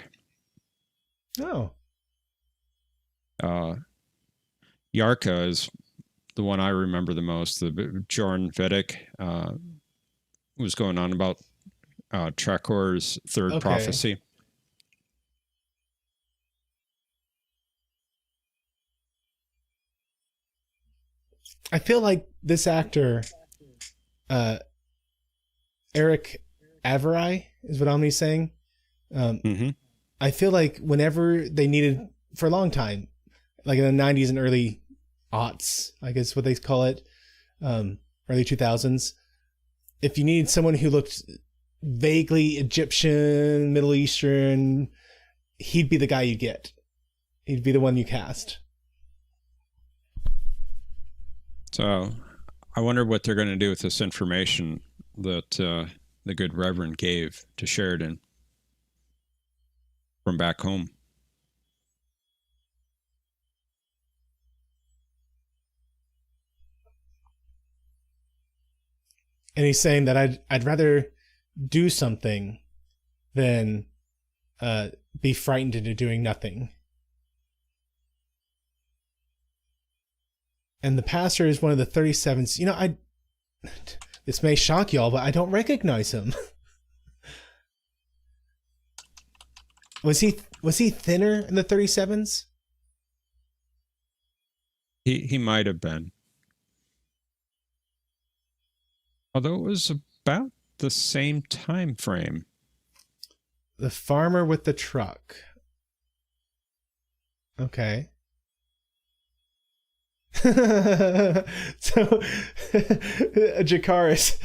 Oh. Yarka is the one I remember the most. The Jorn Vedic was going on about Trakor's third prophecy. I feel like this actor, Eric Avery, is what Omni's saying. I feel like whenever they needed, for a long time, like in the 90s and early aughts, I guess what they call it, early 2000s, if you needed someone who looked vaguely Egyptian, Middle Eastern, he'd be the guy you get. He'd be the one you cast. So I wonder what they're going to do with this information that the good Reverend gave to Sheridan from back home. And he's saying that I'd rather do something than be frightened into doing nothing. And the pastor is one of the 37. This may shock y'all, but I don't recognize him. Was he thinner in the 37s? He might have been. Although it was about the same time frame. The farmer with the truck. Okay. So Jakaris,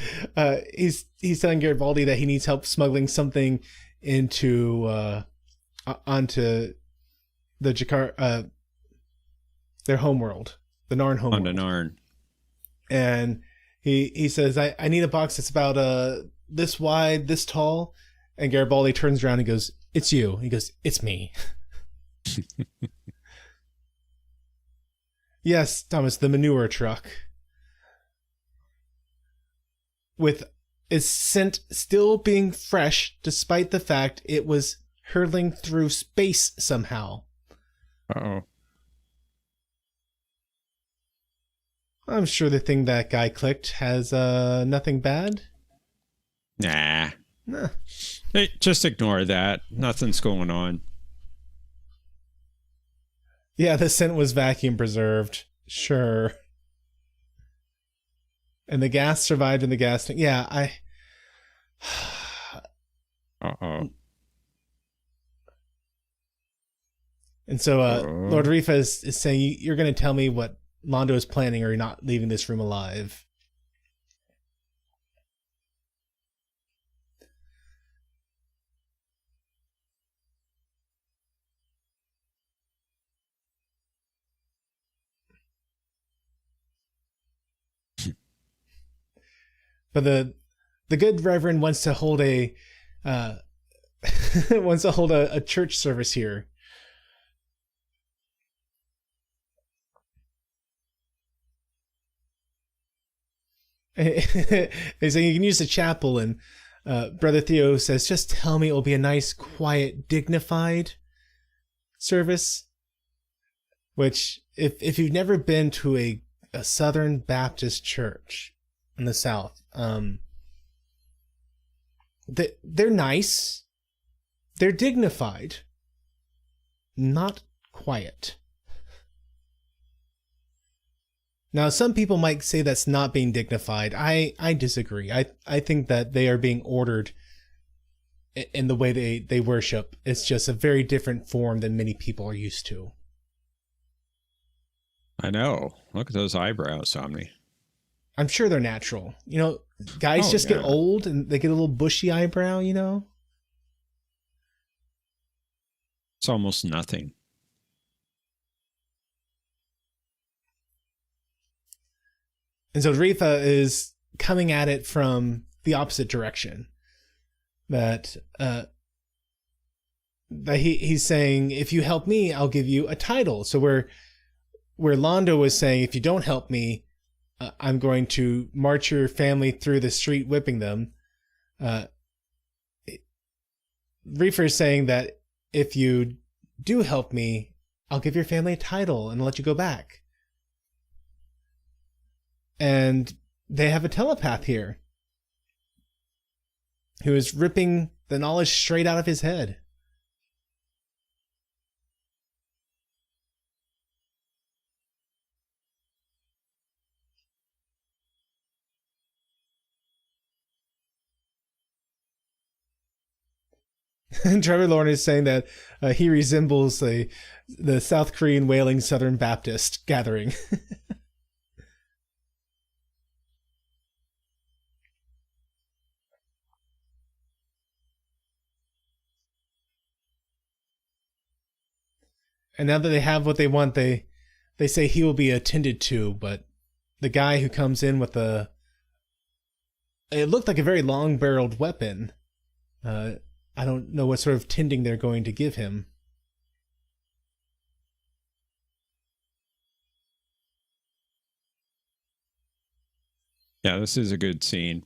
he's telling Garibaldi that he needs help smuggling something into onto the their homeworld, the Narn homeworld. On the Narn. And he says, I need a box that's about this wide, this tall. And Garibaldi turns around and goes, "It's you." He goes, "It's me." Yes, Thomas, the manure truck. With its scent still being fresh, despite the fact it was hurtling through space somehow. Uh-oh. I'm sure the thing that guy clicked has nothing bad. Nah. Nah. Hey, just ignore that. Nothing's going on. Yeah, the scent was vacuum preserved. Sure. And the gas survived in the gas tank. Yeah, Uh-oh. And so Lord Rifa is saying, you're going to tell me what Londo is planning, or you're not leaving this room alive. But the good Reverend wants to hold a a church service here. He's saying you can use the chapel, and Brother Theo says, just tell me it will be a nice, quiet, dignified service. Which, if you've never been to a Southern Baptist church in the South, they're nice, they're dignified, not quiet. Now, some people might say that's not being dignified. I disagree. I think that they are being ordered in the way they worship. It's just a very different form than many people are used to. I know. Look at those eyebrows on me. I'm sure they're natural. You know, guys just get old and they get a little bushy eyebrow, you know? It's almost nothing. And so Rifa is coming at it from the opposite direction. That he's saying, if you help me, I'll give you a title. So where Londo was saying, if you don't help me, I'm going to march your family through the street whipping them. Reefer is saying that if you do help me, I'll give your family a title and let you go back. And they have a telepath here who is ripping the knowledge straight out of his head. And Trevor Lorne is saying that he resembles the South Korean wailing Southern Baptist gathering. And now that they have what they want, they say he will be attended to, but the guy who comes in with it looked like a very long-barreled weapon. I don't know what sort of tending they're going to give him. Yeah, this is a good scene.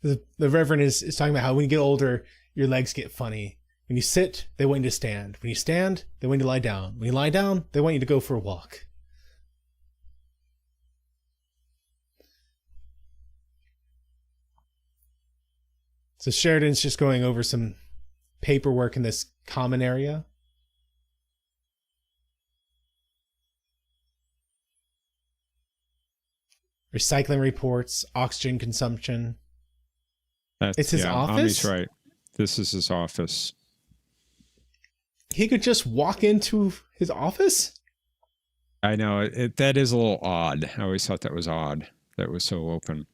The Reverend is talking about how when you get older, your legs get funny. When you sit, they want you to stand. When you stand, they want you to lie down. When you lie down, they want you to go for a walk. So Sheridan's just going over some paperwork in this common area. Recycling reports, oxygen consumption. It's his office? Ami's right. This is his office. He could just walk into his office? I know. That is a little odd. I always thought that was odd. That was so open.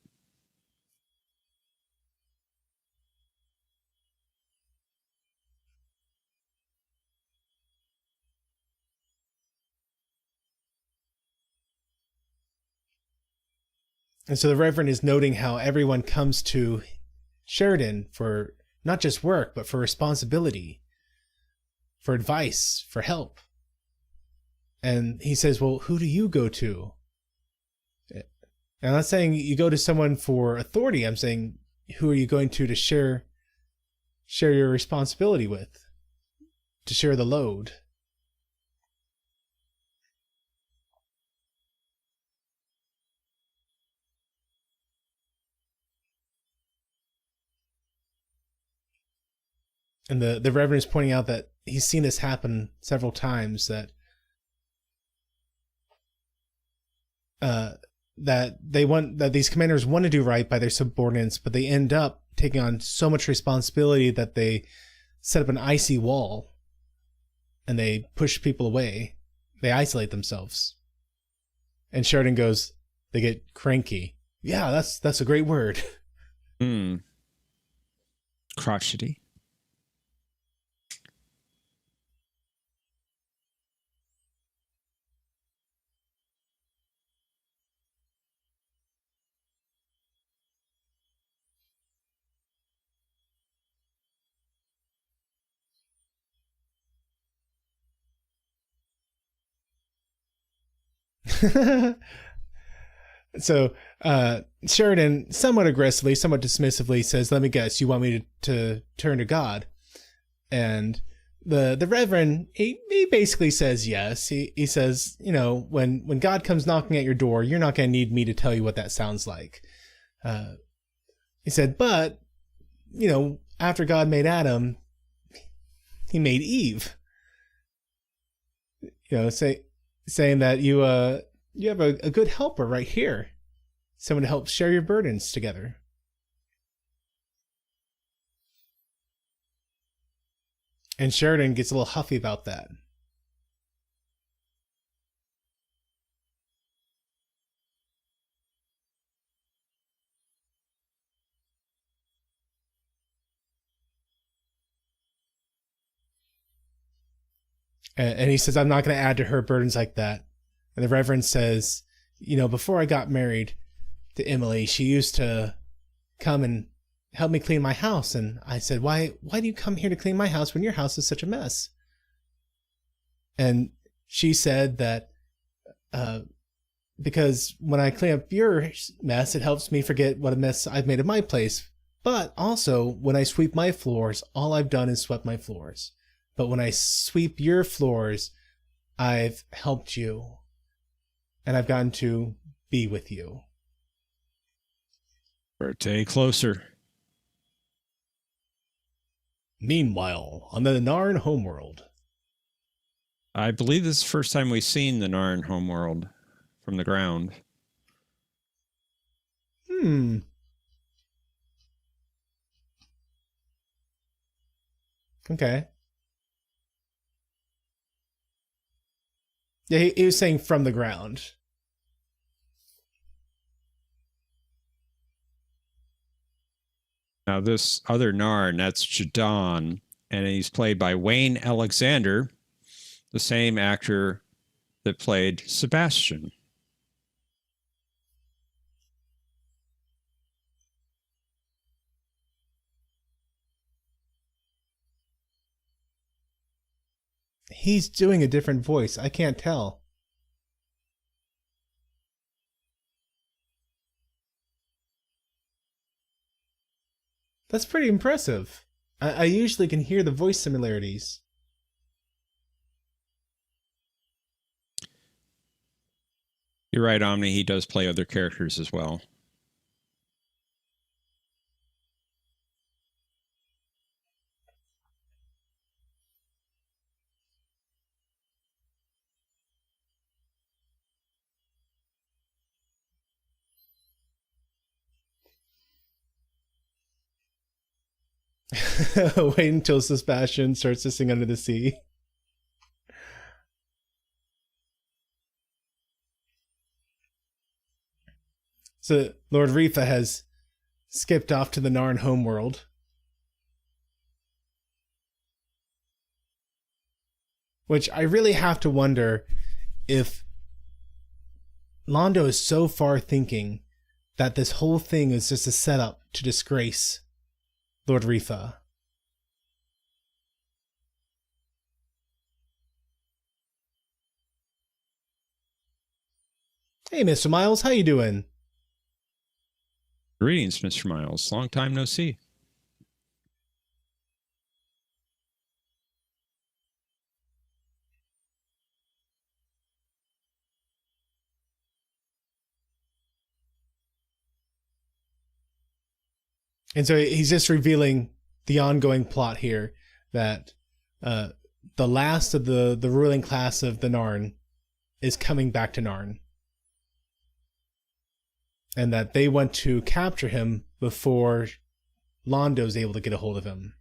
And so the Reverend is noting how everyone comes to Sheridan for not just work, but for responsibility, for advice, for help. And he says, well, who do you go to? And I'm not saying you go to someone for authority. I'm saying, who are you going to share your responsibility with, to share the load? And the Reverend is pointing out that he's seen this happen several times, that these commanders want to do right by their subordinates, but they end up taking on so much responsibility that they set up an icy wall and they push people away. They isolate themselves. And Sheridan goes, they get cranky. Yeah, that's a great word. Crotchety. So Sheridan, somewhat aggressively, somewhat dismissively, says, let me guess, you want me to turn to God? And the Reverend, he basically says yes. He says, when God comes knocking at your door, you're not going to need me to tell you what that sounds like. He said, but, after God made Adam, he made Eve. Saying that you have a good helper right here. Someone to help share your burdens together. And Sheridan gets a little huffy about that. And he says, I'm not going to add to her burdens like that. And the Reverend says, before I got married to Emily, she used to come and help me clean my house. And I said, why do you come here to clean my house when your house is such a mess? And she said that because when I clean up your mess, it helps me forget what a mess I've made of my place. But also, when I sweep my floors, all I've done is swept my floors. But when I sweep your floors, I've helped you. And I've gotten to be with you. Birthday closer. Meanwhile, on the Narn homeworld. I believe this is the first time we've seen the Narn homeworld from the ground. Okay. Yeah, he was saying from the ground. Now, this other Narn, that's Jadon, and he's played by Wayne Alexander, the same actor that played Sebastian. He's doing a different voice. I can't tell. That's pretty impressive. I usually can hear the voice similarities. You're right, Omni. He does play other characters as well. Wait until Sebastian starts to sing Under the Sea. So Lord Rifa has skipped off to the Narn homeworld. Which I really have to wonder if Londo is so far thinking that this whole thing is just a setup to disgrace Lord Rifa. Hey, Mr. Miles, how you doing? Greetings, Mr. Miles. Long time no see. And so he's just revealing the ongoing plot here that the last of the ruling class of the Narn is coming back to Narn. And that they want to capture him before Londo's able to get a hold of him.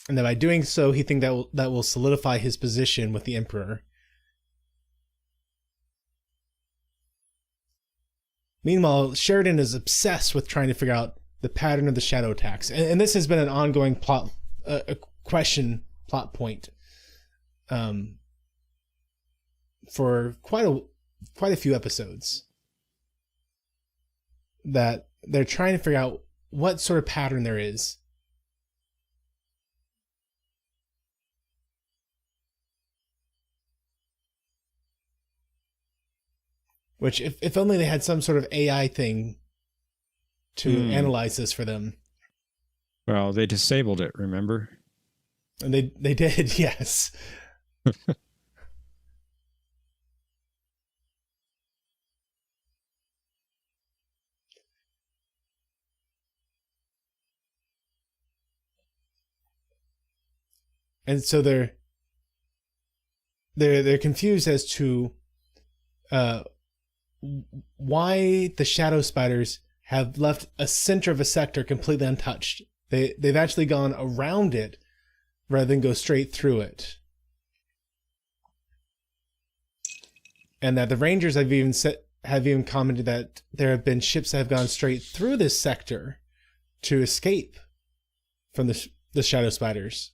And that by doing so, he thinks that will solidify his position with the Emperor. Meanwhile, Sheridan is obsessed with trying to figure out the pattern of the shadow attacks. And this has been an ongoing plot point for quite a few episodes. That they're trying to figure out what sort of pattern there is. Which, if only they had some sort of AI thing to analyze this for them. Well, they disabled it, remember? And they did, yes. And so they're confused as to why the shadow spiders have left a center of a sector completely untouched. They've actually gone around it rather than go straight through it. And that the Rangers have even commented that there have been ships that have gone straight through this sector to escape from the shadow spiders.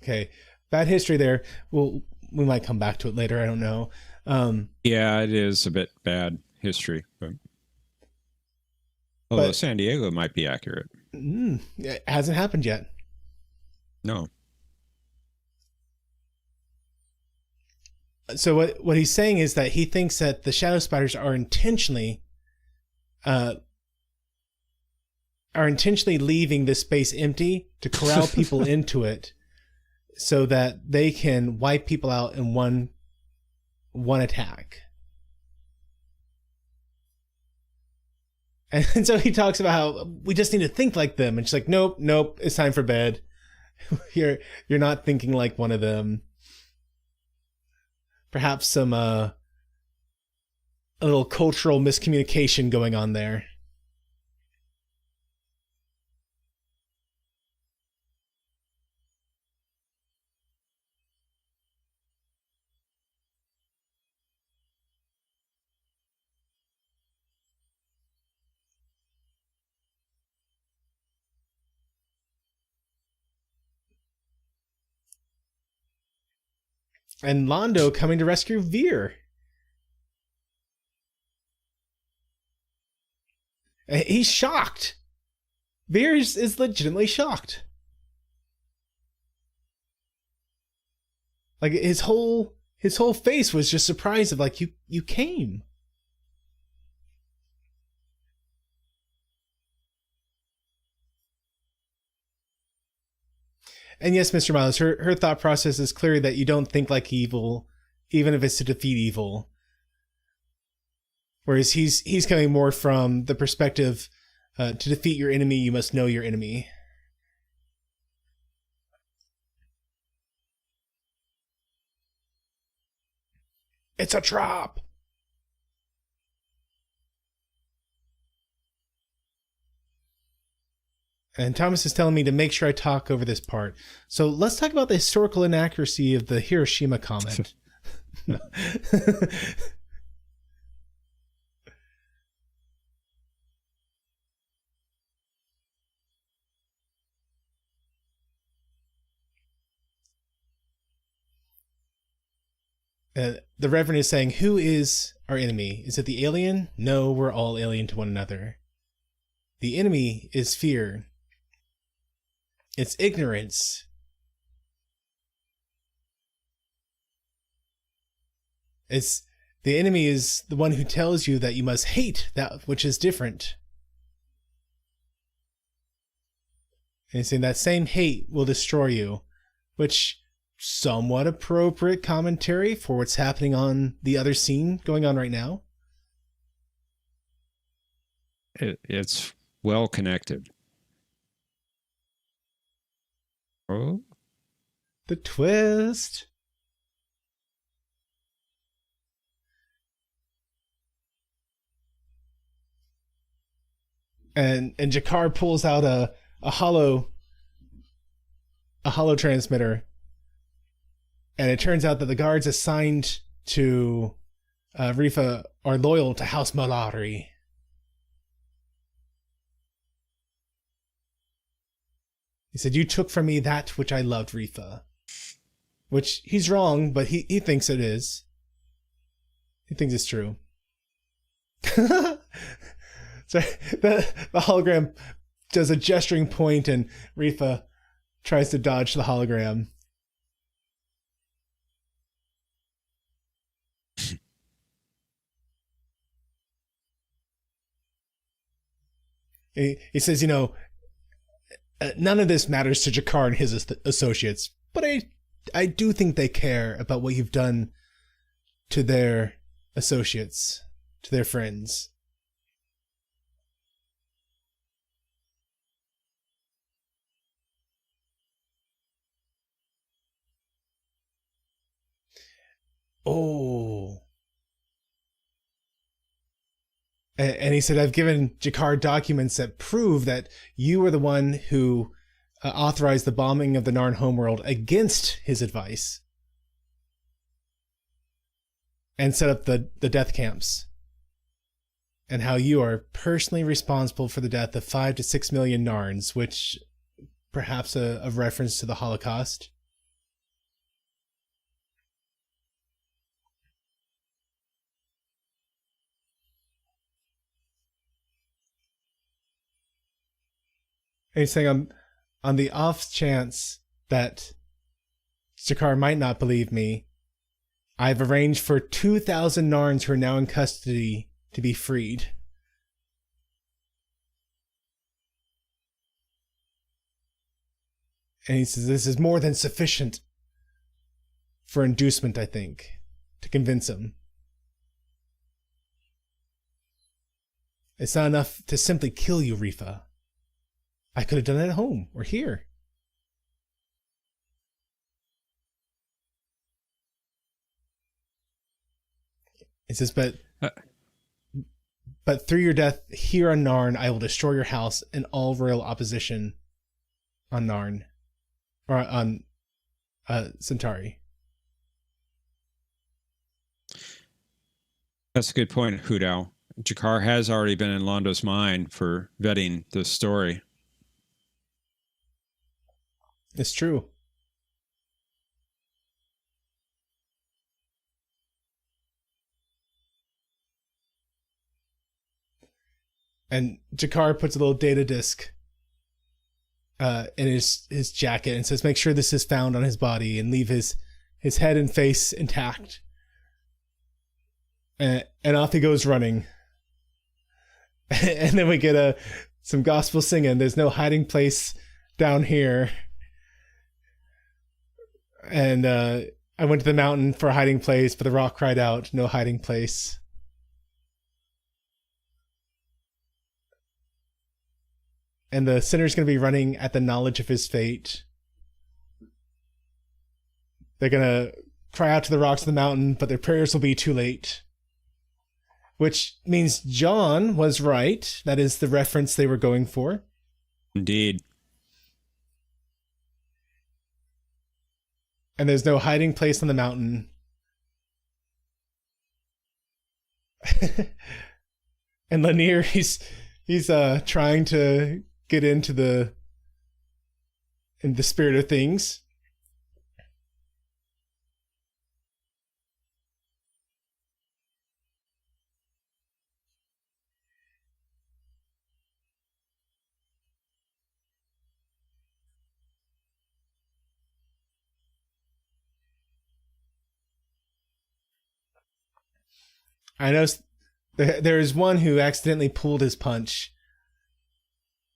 Okay, bad history there. Well, we might come back to it later. I don't know. Yeah, it is a bit bad history. Although San Diego might be accurate. It hasn't happened yet. No. So what he's saying is that he thinks that the shadow spiders are intentionally leaving this space empty to corral people into it, so that they can wipe people out in one attack. And so he talks about how we just need to think like them, and she's like, "Nope, it's time for bed. You're not thinking like one of them." Perhaps some a little cultural miscommunication going on there. And Londo coming to rescue Veer. He's shocked Veer is legitimately shocked. Like his whole face was just surprised of like you came. And yes, Mr. Miles, her thought process is clearly that you don't think like evil, even if it's to defeat evil. Whereas he's coming more from the perspective, to defeat your enemy, you must know your enemy. It's a trap. And Thomas is telling me to make sure I talk over this part. So let's talk about the historical inaccuracy of the Hiroshima comment. The Reverend is saying, who is our enemy? Is it the alien? No, we're all alien to one another. The enemy is fear. It's ignorance. The enemy is the one who tells you that you must hate that which is different. And he's saying that same hate will destroy you, which somewhat appropriate commentary for what's happening on the other scene going on right now. It's well connected. Oh, the twist. And Jakar pulls out a hollow transmitter. And it turns out that the guards assigned to Rifa are loyal to House Malari. He said, you took from me that which I loved, Rifa. Which he's wrong, but he thinks it is. He thinks it's true. So the hologram does a gesturing point and Rifa tries to dodge the hologram. He says, none of this matters to Jakar and his associates, but I do think they care about what you've done to their associates, to their friends. Oh. And he said, I've given Jakar documents that prove that you were the one who authorized the bombing of the Narn homeworld against his advice and set up the death camps. And how you are personally responsible for the death of 5 to 6 million Narns, which perhaps a reference to the Holocaust. And he's saying, on the off chance that Jakar might not believe me, I've arranged for 2,000 Narns who are now in custody to be freed. And he says, this is more than sufficient for inducement, I think, to convince him. It's not enough to simply kill you, Rifa. I could have done it at home or here. It says, but through your death here on Narn, I will destroy your house and all royal opposition on Narn. Or on Centauri. That's a good point, Hudao. Jakar has already been in Londo's mind for vetting this story. It's true. And Jakar puts a little data disk in his jacket and says, "Make sure this is found on his body and leave his head and face intact." And off he goes running. And then we get some gospel singing. There's no hiding place down here. And I went to the mountain for a hiding place, but the rock cried out, "No hiding place." And the sinner's going to be running at the knowledge of his fate. They're going to cry out to the rocks of the mountain, but their prayers will be too late. Which means John was right. That is the reference they were going for. Indeed. And there's no hiding place on the mountain. And Lanier, he's trying to get into the spirit of things. I know there is one who accidentally pulled his punch.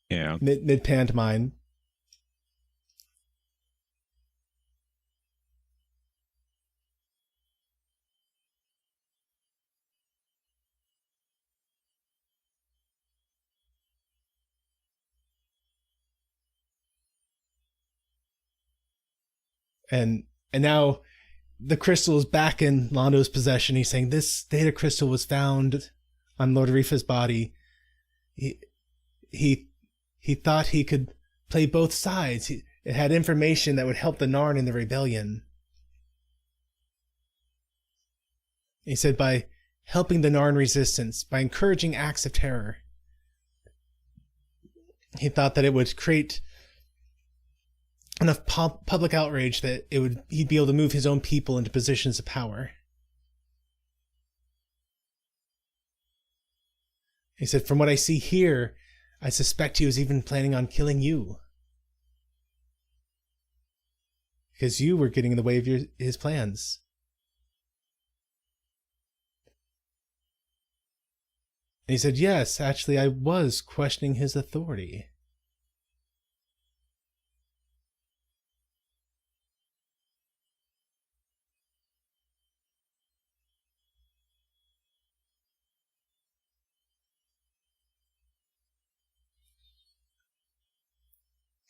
Yeah. Mid pantomime. And now the crystal is back in Londo's possession. He's saying this data crystal was found on Lord Arifa's body. He thought he could play both sides. It had information that would help the Narn in the rebellion. He said by helping the Narn resistance, by encouraging acts of terror, he thought that it would create enough public outrage that he'd be able to move his own people into positions of power. He said, from what I see here, I suspect he was even planning on killing you. Because you were getting in the way of his plans. And he said, yes, actually I was questioning his authority.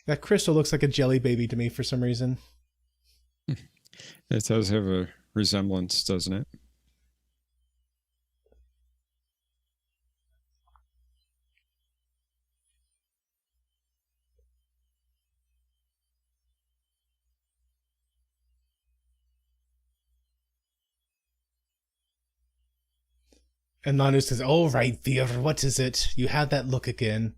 That crystal looks like a jelly baby to me for some reason. It does have a resemblance, doesn't it? And Nanu says, "All right, Vir, what is it? You have that look again."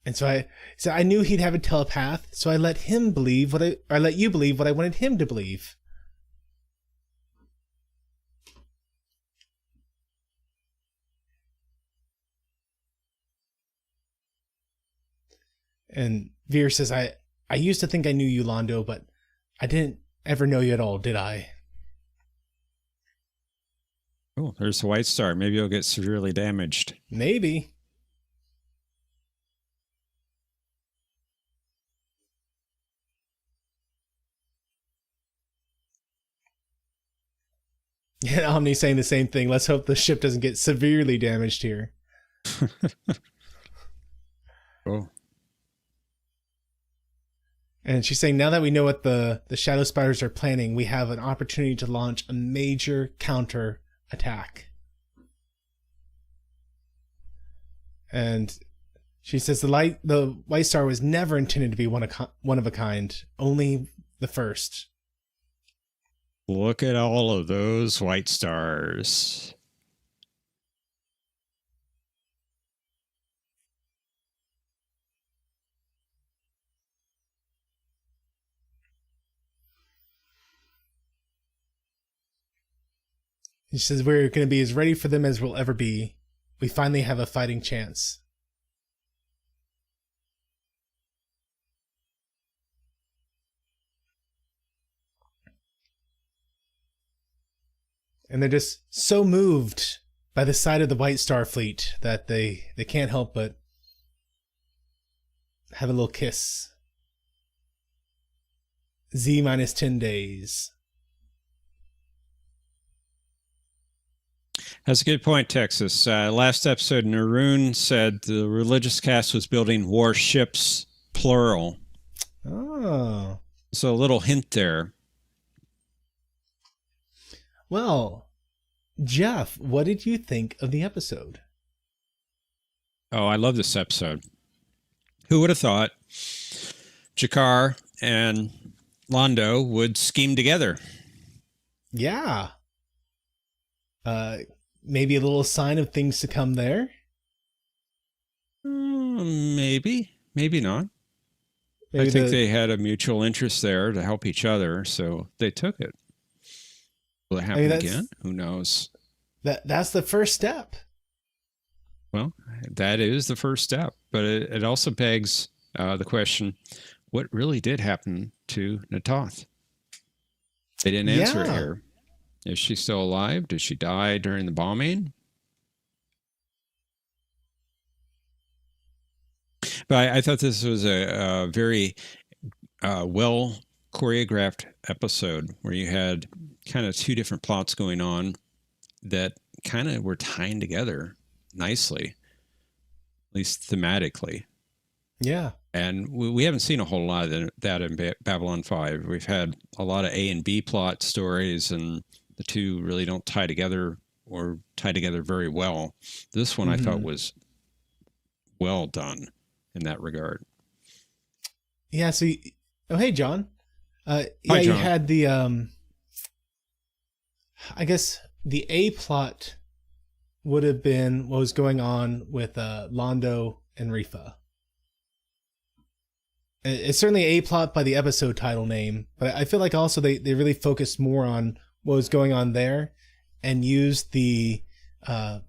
And so I knew he'd have a telepath, so I let you believe what I wanted him to believe. And Veer says, I used to think I knew you, Londo, but I didn't ever know you at all, did I? Oh, there's the White Star. Maybe you'll get severely damaged. Maybe. Yeah, Omni's saying the same thing. Let's hope the ship doesn't get severely damaged here. Oh. And she's saying, now that we know what the Shadow Spiders are planning, we have an opportunity to launch a major counter attack. And she says the White Star was never intended to be one of a kind, only the first. Look at all of those white stars. He says, we're going to be as ready for them as we'll ever be. We finally have a fighting chance. And they're just so moved by the sight of the White Star Fleet that they can't help but have a little kiss. Z minus 10 days. That's a good point, Texas. Last episode, Naroon said the religious cast was building warships, plural. Oh. So a little hint there. Well, Jeff, what did you think of the episode? Oh, I love this episode. Who would have thought Jakar and Londo would scheme together? Yeah. Maybe a little sign of things to come there? Maybe. Maybe not. Maybe I think they had a mutual interest there to help each other, so they took it. Will it happen again? Who knows? That's the first step. Well, that is the first step, but it also begs the question, what really did happen to Natoth? They didn't answer it here. Is she still alive? Did she die during the bombing? But I thought this was a very well choreographed episode where you had kind of two different plots going on that kind of were tying together nicely, at least thematically. Yeah. And we haven't seen a whole lot of that in Babylon 5. We've had a lot of A and B plot stories, and the two really don't tie together or tie together very well. This one I thought was well done in that regard. Yeah. So, hey, John. Hi, John. You had the, I guess the A plot would have been what was going on with Londo and Rifa. It's certainly A plot by the episode title name, but I feel like also they really focused more on what was going on there and used the plot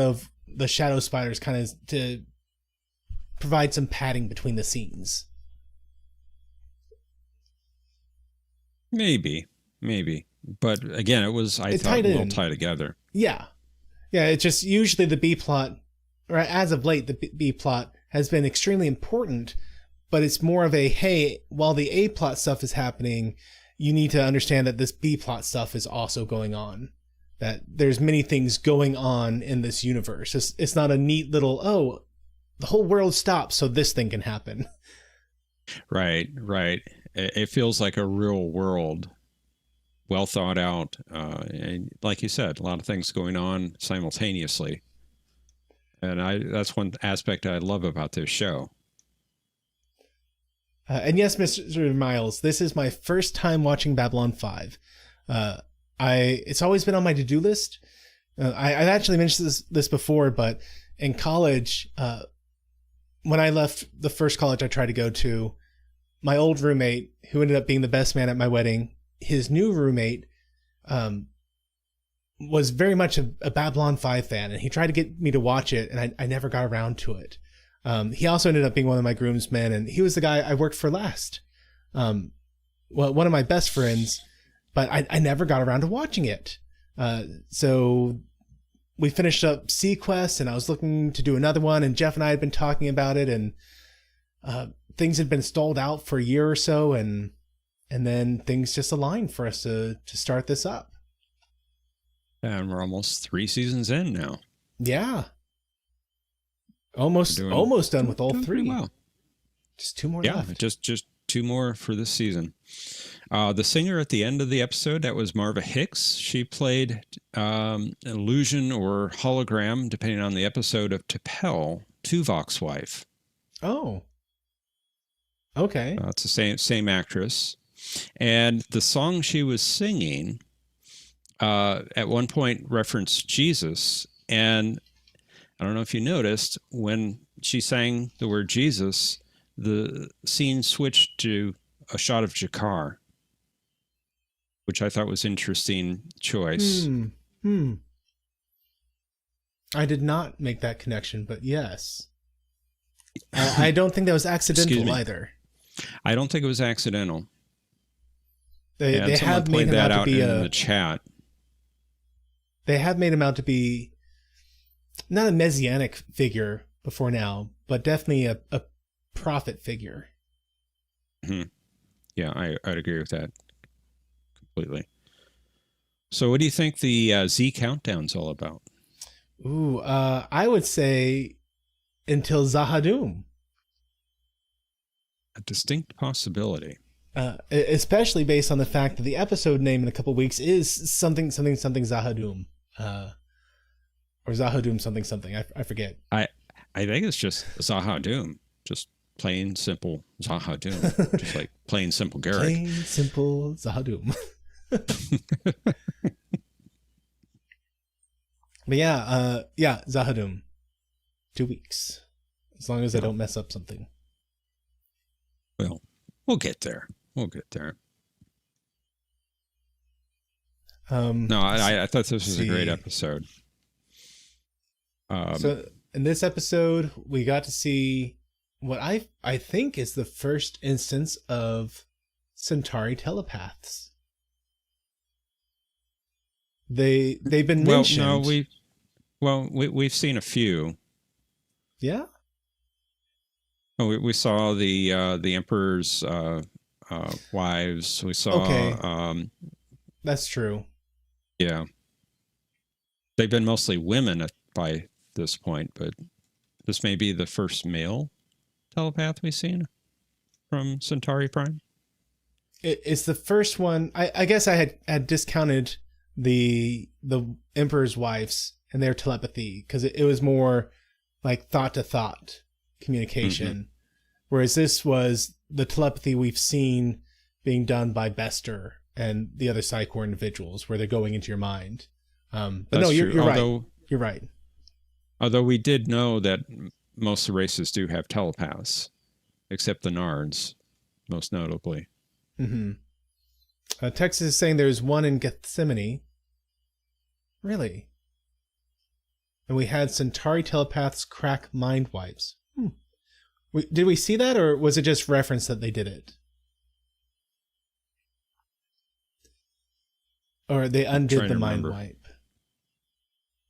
of the Shadow Spiders kind of to provide some padding between the scenes. Maybe. But again, it was, I thought, well tied together. Yeah. Yeah, it's just usually the B plot, or as of late, the B plot has been extremely important, but it's more of a, hey, while the A plot stuff is happening, you need to understand that this B plot stuff is also going on. That there's many things going on in this universe. It's not a neat little, oh, the whole world stops so this thing can happen. Right. It feels like a real world, well thought out. And like you said, a lot of things going on simultaneously. And that's one aspect I love about this show. And yes, Mr. Miles, this is my first time watching Babylon 5. It's always been on my to-do list. I've actually mentioned this before, but in college, when I left the first college I tried to go to, my old roommate, who ended up being the best man at my wedding, his new roommate was very much a Babylon 5 fan, and he tried to get me to watch it, and I never got around to it. He also ended up being one of my groomsmen, and he was the guy I worked for last. Well, one of my best friends, but I never got around to watching it. So we finished up Sequest, and I was looking to do another one, and Jeff and I had been talking about it, and things had been stalled out for a year or so, and then things just aligned for us to start this up. And we're almost 3 seasons in now. Yeah. Almost done with all 3. Wow. Just 2 more left. Yeah, just 2 more for this season. The singer at the end of the episode, that was Marva Hicks. She played illusion or hologram, depending on the episode, of T'Pel, Tuvok's wife. Oh. Okay. It's the same actress. And the song she was singing at one point referenced Jesus. And I don't know if you noticed, when she sang the word Jesus, the scene switched to a shot of Jakar. which I thought was interesting choice. I did not make that connection, but yes. I don't think that was accidental either. I don't think it was accidental. They have made him out to be in the chat. They have made him out to be not a messianic figure before now, but definitely a prophet figure. Mm-hmm. Yeah, I'd agree with that completely. So, what do you think the Z countdown's all about? Ooh, I would say until Zahadum. A distinct possibility. Especially based on the fact that the episode name in a couple of weeks is something Zahadum, or Zahadum something. I forget. I think it's just Zahadum, just plain simple Zahadum, just like plain simple Garrick. Plain simple Zahadum. But yeah, Zahadum. 2 weeks, as long as I don't mess up something. Well, we'll get there. We'll get there. No, I thought this was a great episode. So in this episode, we got to see what I think is the first instance of Centauri telepaths. They've been mentioned. We've seen a few. Yeah. Oh, we saw the Emperor's wives. We saw. Okay. That's true. Yeah. They've been mostly women by this point, but this may be the first male telepath we've seen from Centauri Prime. It's the first one. I guess I had discounted the Emperor's wives and their telepathy because it was more like thought to thought communication, whereas this was the telepathy we've seen being done by Bester and the other Psychor individuals, where they're going into your mind. But that's no, you're right. You're right. Although we did know that most of the races do have telepaths, except the Nards, most notably. Texas is saying there's one in Gethsemane. Really? And we had Centauri telepaths crack mind wipes. Did we see that, or was it just reference that they did it? Or they undid the mind wipe?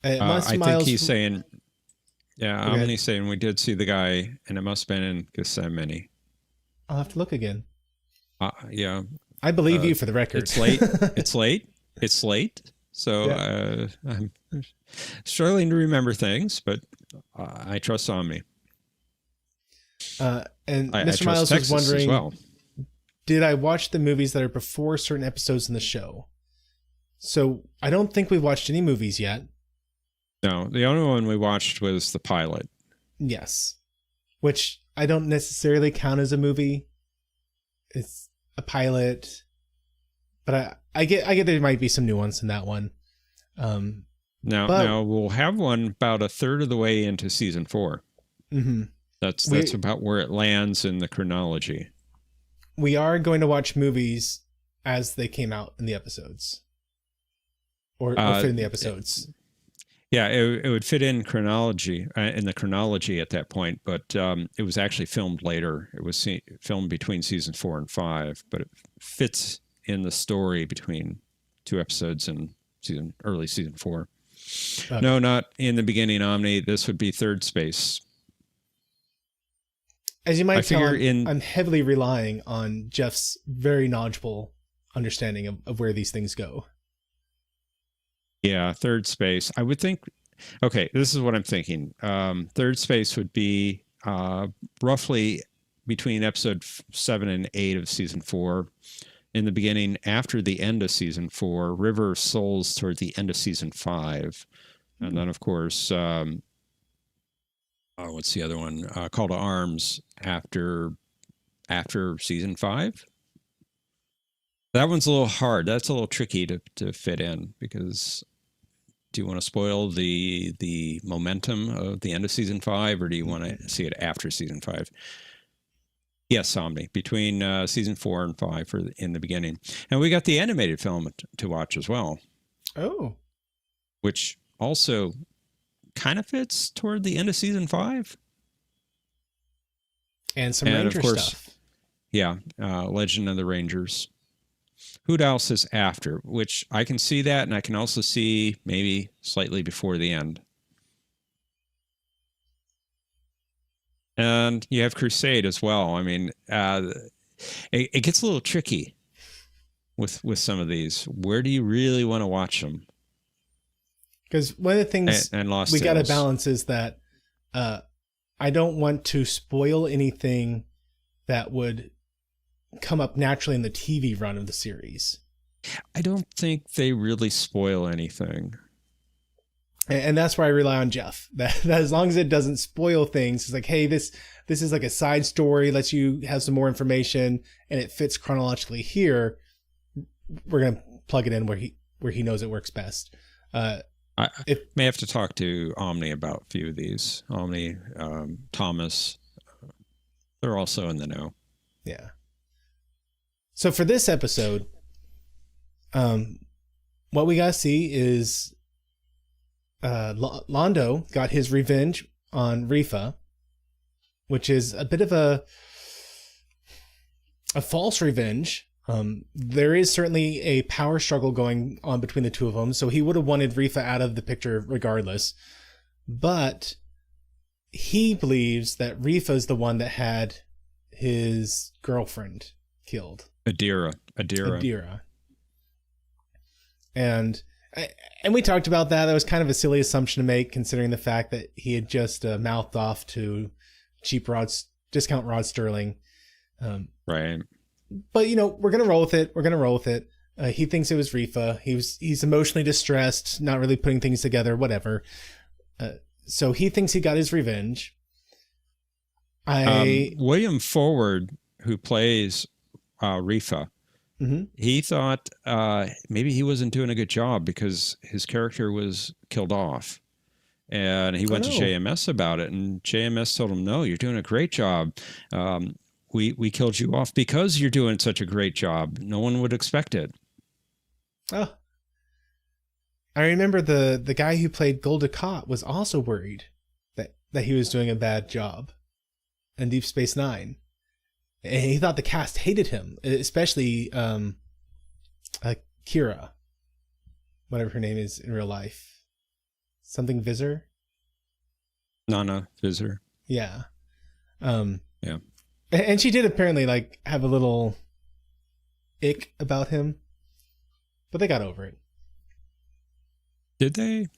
I think he's saying, Omni's saying we did see the guy, and it must have been in Gethsemane. I'll have to look again. Yeah. I believe you for the record. It's late. It's late. So I'm struggling to remember things, but I trust Omni. And Mr. Miles Texas was wondering, as well. Did I watch the movies that are before certain episodes in the show? So I don't think we've watched any movies yet. No, the only one we watched was the pilot. Yes. Which I don't necessarily count as a movie. It's a pilot. But I get there might be some nuance in that one. Now we'll have one about a third of the way into season 4. That's about where it lands in the chronology. We are going to watch movies as they came out in the episodes. Or fit in the episodes. Yeah, it would fit in chronology, in the chronology at that point, but it was actually filmed later. It was filmed between season 4 and 5, but it fits in the story between 2 episodes in early season 4. Okay. No, not in the beginning, Omni. This would be Third Space. As you might tell, I'm heavily relying on Jeff's very knowledgeable understanding of where these things go. Yeah, Third Space. I would think, okay, this is what I'm thinking. Third Space would be roughly between episode 7 and 8 of season 4. In the beginning, after the end of season 4, River of Souls toward the end of season 5. And then, of course, what's the other one? Call to Arms after season 5. That one's a little hard. That's a little tricky to fit in, because do you want to spoil the momentum of the end of season 5, or do you want to see it after season 5? Yes, Omni, between season 4 and 5 in the beginning. And we got the animated film to watch as well. Oh. Which also kind of fits toward the end of season 5. And some Ranger stuff. Yeah, Legend of the Rangers. Who else is after? Which I can see that, and I can also see maybe slightly before the end. And you have Crusade as well. I mean, it gets a little tricky with some of these. Where do you really want to watch them? Because one of the things we got to balance is that I don't want to spoil anything that would come up naturally in the TV run of the series. I don't think they really spoil anything. And that's where I rely on Jeff. That as long as it doesn't spoil things, it's like, hey, this is like a side story, lets you have some more information, and it fits chronologically here. We're gonna plug it in where he knows it works best. I may have to talk to Omni about a few of these. Omni, Thomas, they're also in the know. Yeah. So for this episode, what we gotta see is Londo got his revenge on Rifa, which is a bit of a false revenge. There is certainly a power struggle going on between the two of them, so he would have wanted Rifa out of the picture regardless. But he believes that Rifa is the one that had his girlfriend killed. Adira. And we talked about that. That was kind of a silly assumption to make, considering the fact that he had just mouthed off to discount Rod Sterling. Right. But, we're going to roll with it. He thinks it was Rifa. He's emotionally distressed, not really putting things together, whatever. So he thinks he got his revenge. William Forward, who plays Rifa, mm-hmm. He thought maybe he wasn't doing a good job because his character was killed off. And he went to JMS about it, and JMS told him, no, you're doing a great job. We killed you off because you're doing such a great job. No one would expect it. Oh. I remember the guy who played Gul Dukat was also worried that he was doing a bad job in Deep Space Nine. And he thought the cast hated him, especially Kira, whatever her name is in real life. Something Visor? Nana Visor. Yeah. Yeah. And she did apparently have a little ick about him, but they got over it. Did they?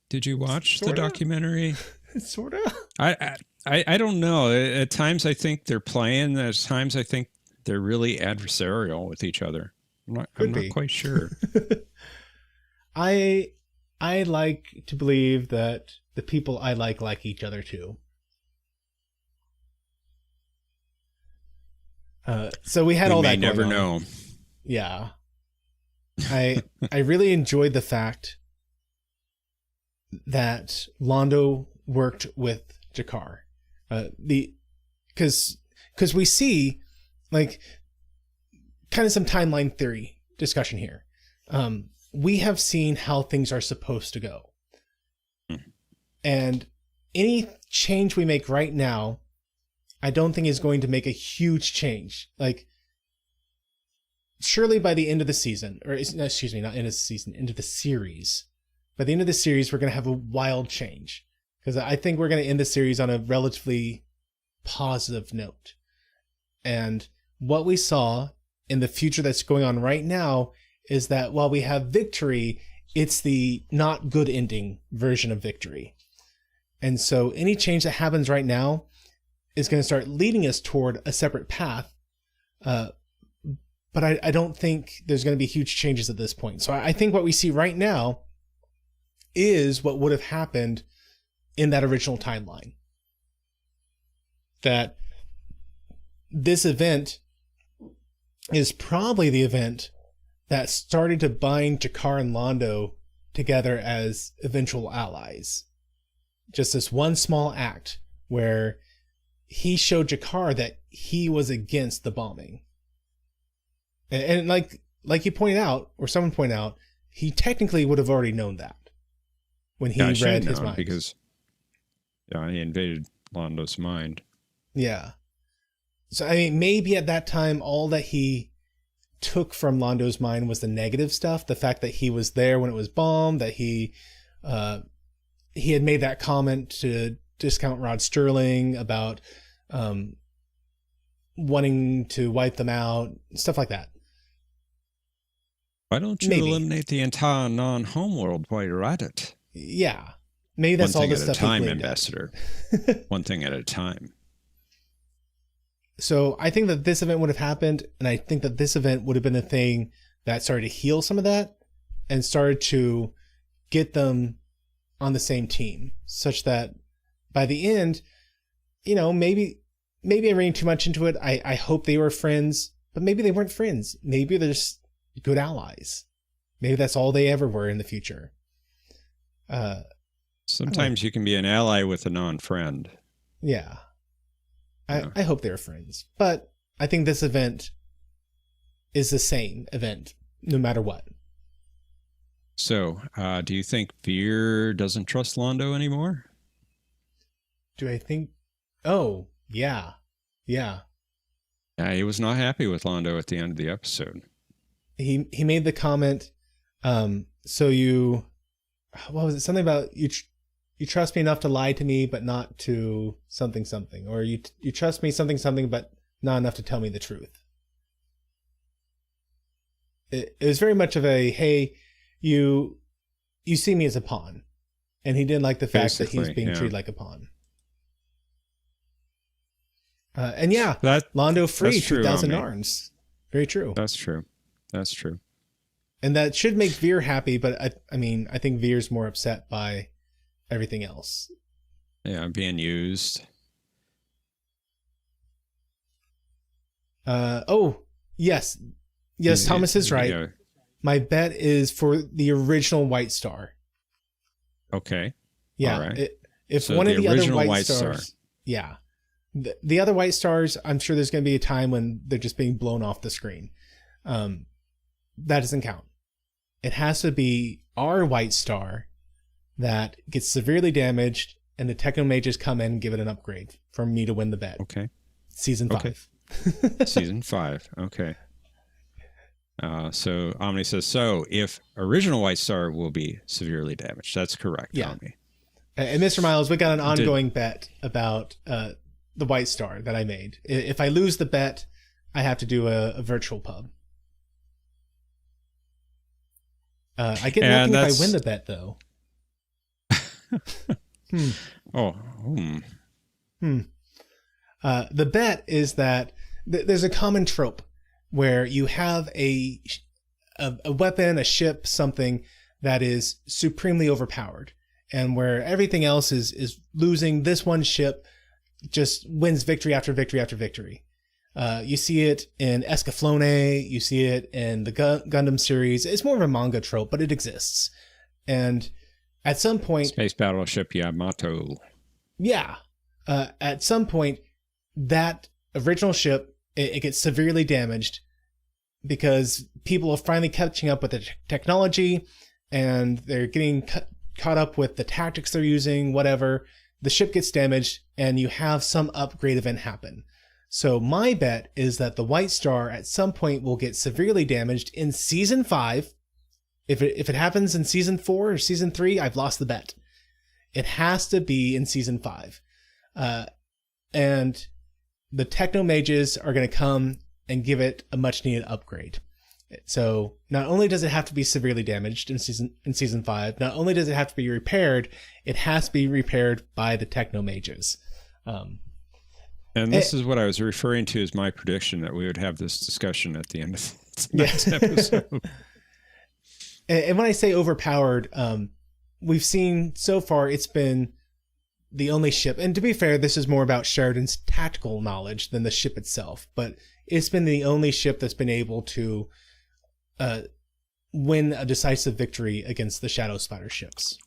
Did you watch the documentary? Sorta. I don't know. At times I think they're playing. At times I think they're really adversarial with each other. I'm not quite sure. I like to believe that the people I like each other too. So we had all that going on. We may never know. Yeah. I really enjoyed the fact that Londo worked with Jakar. Because we see kind of some timeline theory discussion here. We have seen how things are supposed to go. And any change we make right now, I don't think is going to make a huge change. Surely by the end of the season, or excuse me, not end of the season, end of the series. By the end of the series, we're going to have a wild change. Because I think we're going to end the series on a relatively positive note. And what we saw in the future that's going on right now is that while we have victory, it's the not good ending version of victory. And so any change that happens right now is going to start leading us toward a separate path. But I don't think there's going to be huge changes at this point. So I think what we see right now is what would have happened in that original timeline. That this event is probably the event that started to bind Jakar and Londo together as eventual allies. Just this one small act where he showed Jakar that he was against the bombing. And like you pointed out, or someone pointed out, he technically would have already known that when he read his mind. Because he invaded Lando's mind. Yeah. So, I mean, maybe at that time, all that he took from Lando's mind was the negative stuff. The fact that he was there when it was bombed, that he had made that comment to discount Rod Sterling about wanting to wipe them out, stuff like that. Why don't you eliminate the entire non-homeworld while you're at it? Yeah. Maybe that's all the stuff he gleaned. Ambassador. One thing at a time. So I think that this event would have happened, and I think that this event would have been the thing that started to heal some of that and started to get them on the same team, such that by the end, maybe I ran too much into it. I hope they were friends, but maybe they weren't friends. Maybe they're just good allies. Maybe that's all they ever were in the future. Sometimes you can be an ally with a non-friend. Yeah. I hope they're friends, but I think this event is the same event no matter what. So, do you think Veer doesn't trust Londo anymore? Do I think? Oh, yeah. Yeah. Yeah, he was not happy with Londo at the end of the episode. He made the comment, so you, what was it? Something about you trust me enough to lie to me, but not to something, or you trust me something, but not enough to tell me the truth. It was very much of a, hey, you see me as a pawn, and he didn't like the fact that he's being treated like a pawn. And Londo free 2,000 Narns. Very true. That's true. That's true. And that should make Veer happy, but I think Veer's more upset by everything else. Yeah, being used. Yes. Yes, Thomas is right. Yeah. My bet is for the original White Star. Okay. Yeah. All right. If one of the other White Stars. Yeah. The other White Stars, I'm sure there's going to be a time when they're just being blown off the screen. That doesn't count. It has to be our White Star that gets severely damaged, and the Techno Mages come in and give it an upgrade for me to win the bet. Okay. Season 5. Season 5. Okay. So Omni says, so if original White Star will be severely damaged. That's correct, yeah. Omni. And Mr. Miles, we got an ongoing bet about the White Star that I made. If I lose the bet, I have to do a virtual pub. I get nothing if I win the bet, though. The bet is that there's a common trope where you have a weapon, a ship, something that is supremely overpowered, and where everything else is losing, this one ship just wins victory after victory after victory. You see it in Escaflowne, you see it in the Gundam series. It's more of a manga trope, but it exists. And at some point... Space Battleship Yamato. Yeah. At some point, that original ship, it gets severely damaged because people are finally catching up with the technology, and they're getting caught up with the tactics they're using, whatever. The ship gets damaged, and you have some upgrade event happen. So my bet is that the White Star at some point will get severely damaged in Season 5. If it happens in Season 4 or Season 3, I've lost the bet. It has to be in Season 5. And the Techno Mages are going to come and give it a much-needed upgrade. So not only does it have to be severely damaged in Season 5, not only does it have to be repaired, it has to be repaired by the Techno Mages. And this is what I was referring to as my prediction, that we would have this discussion at the end of the next episode. And when I say overpowered, we've seen so far it's been the only ship. And to be fair, this is more about Sheridan's tactical knowledge than the ship itself. But it's been the only ship that's been able to win a decisive victory against the Shadow Spider ships.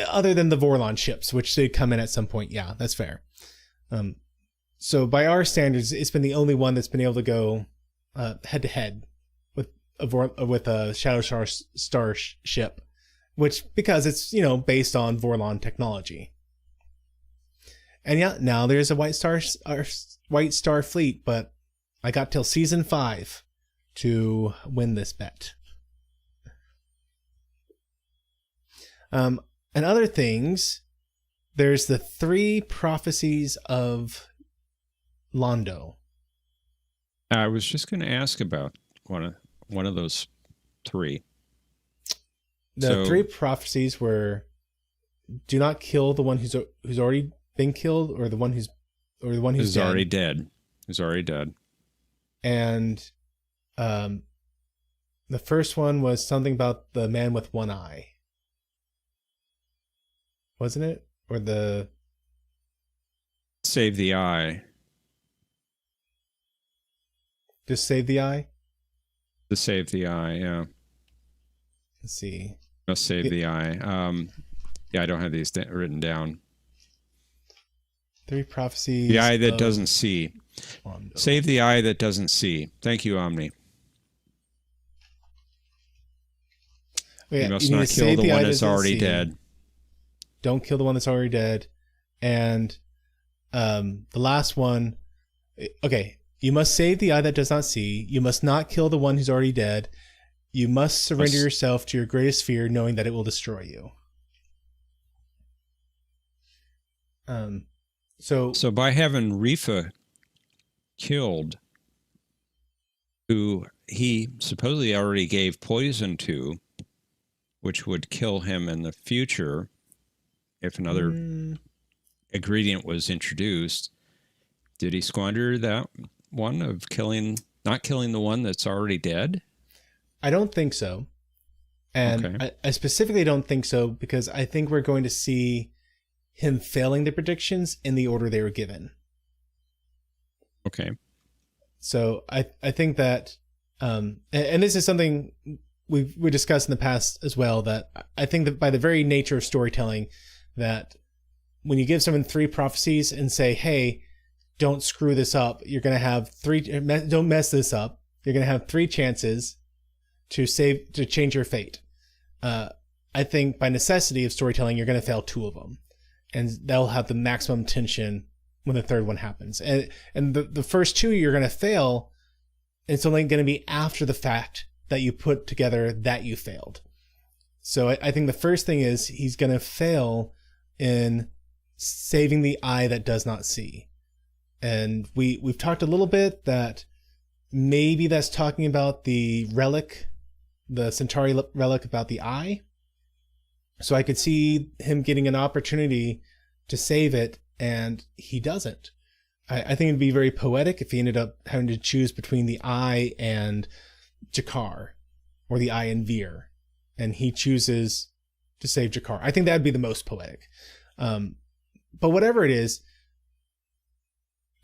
other than the Vorlon ships, which did come in at some point. Yeah, that's fair. So by our standards, it's been the only one that's been able to go head to head with a Shadow Star ship, which because it's based on Vorlon technology. And yeah, now there's a White Star fleet, but I got till season 5 to win this bet. And other things, there's the 3 prophecies of Londo. I was just going to ask about one of those 3. The 3 prophecies were: do not kill the one who's already been killed, or the one who's dead. Already dead. Who's already dead. And the first one was something about the man with one eye, wasn't it? Or the save the eye. Just save the eye? To save the eye, yeah. Let's see. Must save the eye. Yeah, I don't have these written down. 3 prophecies. The eye that doesn't see. Londo. Save the eye that doesn't see. Thank you, Omni. Yeah, you must not kill the one that's already dead. Don't kill the one that's already dead. And the last one, okay. You must save the eye that does not see. You must not kill the one who's already dead. You must surrender yourself to your greatest fear, knowing that it will destroy you. So by having Rifa killed, who he supposedly already gave poison to, which would kill him in the future if another ingredient was introduced, did he squander that one of not killing the one that's already dead? I don't think so. And okay. I specifically don't think so because I think we're going to see him failing the predictions in the order they were given. Okay. So I think that, and this is something we discussed in the past as well, that I think that by the very nature of storytelling, that when you give someone 3 prophecies and say, hey, don't screw this up, you're going to have 3, don't mess this up, you're going to have 3 chances to change your fate. I think by necessity of storytelling, you're going to fail 2 of them, and that'll have the maximum tension when the 3rd one happens. And the first 2 you're going to fail, it's only going to be after the fact that you put together that you failed. So I think the first thing is he's going to fail in saving the eye that does not see. And we've talked a little bit that maybe that's talking about the relic, the Centauri relic about the eye. So I could see him getting an opportunity to save it, and he doesn't. I think it'd be very poetic if he ended up having to choose between the eye and Jakar, or the eye and Veer, and he chooses to save Jakar. I think that'd be the most poetic. But whatever it is,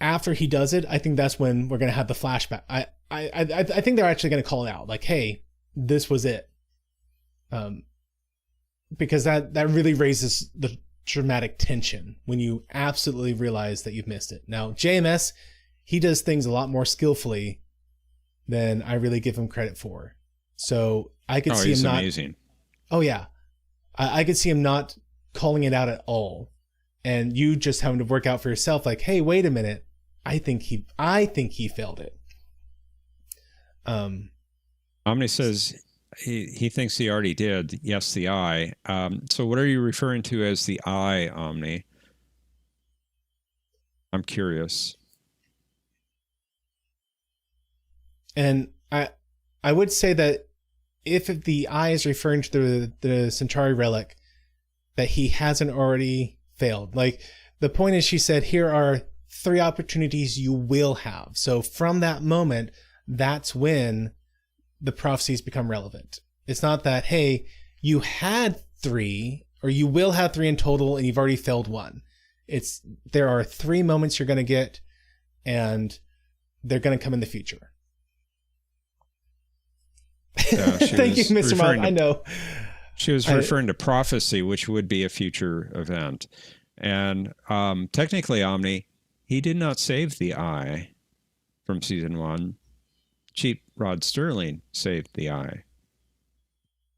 after he does it, I think that's when we're going to have the flashback. I think they're actually going to call it out, like, hey, this was it. Because that really raises the dramatic tension when you absolutely realize that you've missed it. Now, JMS, he does things a lot more skillfully than I really give him credit for. So I could see him not... amazing. Oh, yeah. I could see him not calling it out at all. And you just having to work out for yourself, like, hey, wait a minute. I think he failed it. Omni says he thinks he already did. Yes, the eye. So what are you referring to as the eye, Omni? I'm curious. And I would say that if the eye is referring to the Centauri relic, that he hasn't already failed. Like, the point is, she said, here are 3 opportunities you will have. So from that moment, that's when the prophecies become relevant. It's not that, hey, you had 3, or you will have 3 in total, and you've already failed 1. There are 3 moments you're going to get, and they're going to come in the future. Thank you, Mr. Miles. I know. She was referring to prophecy, which would be a future event. And technically, Omni, he did not save the eye from season 1. Cheap Rod Sterling saved the eye.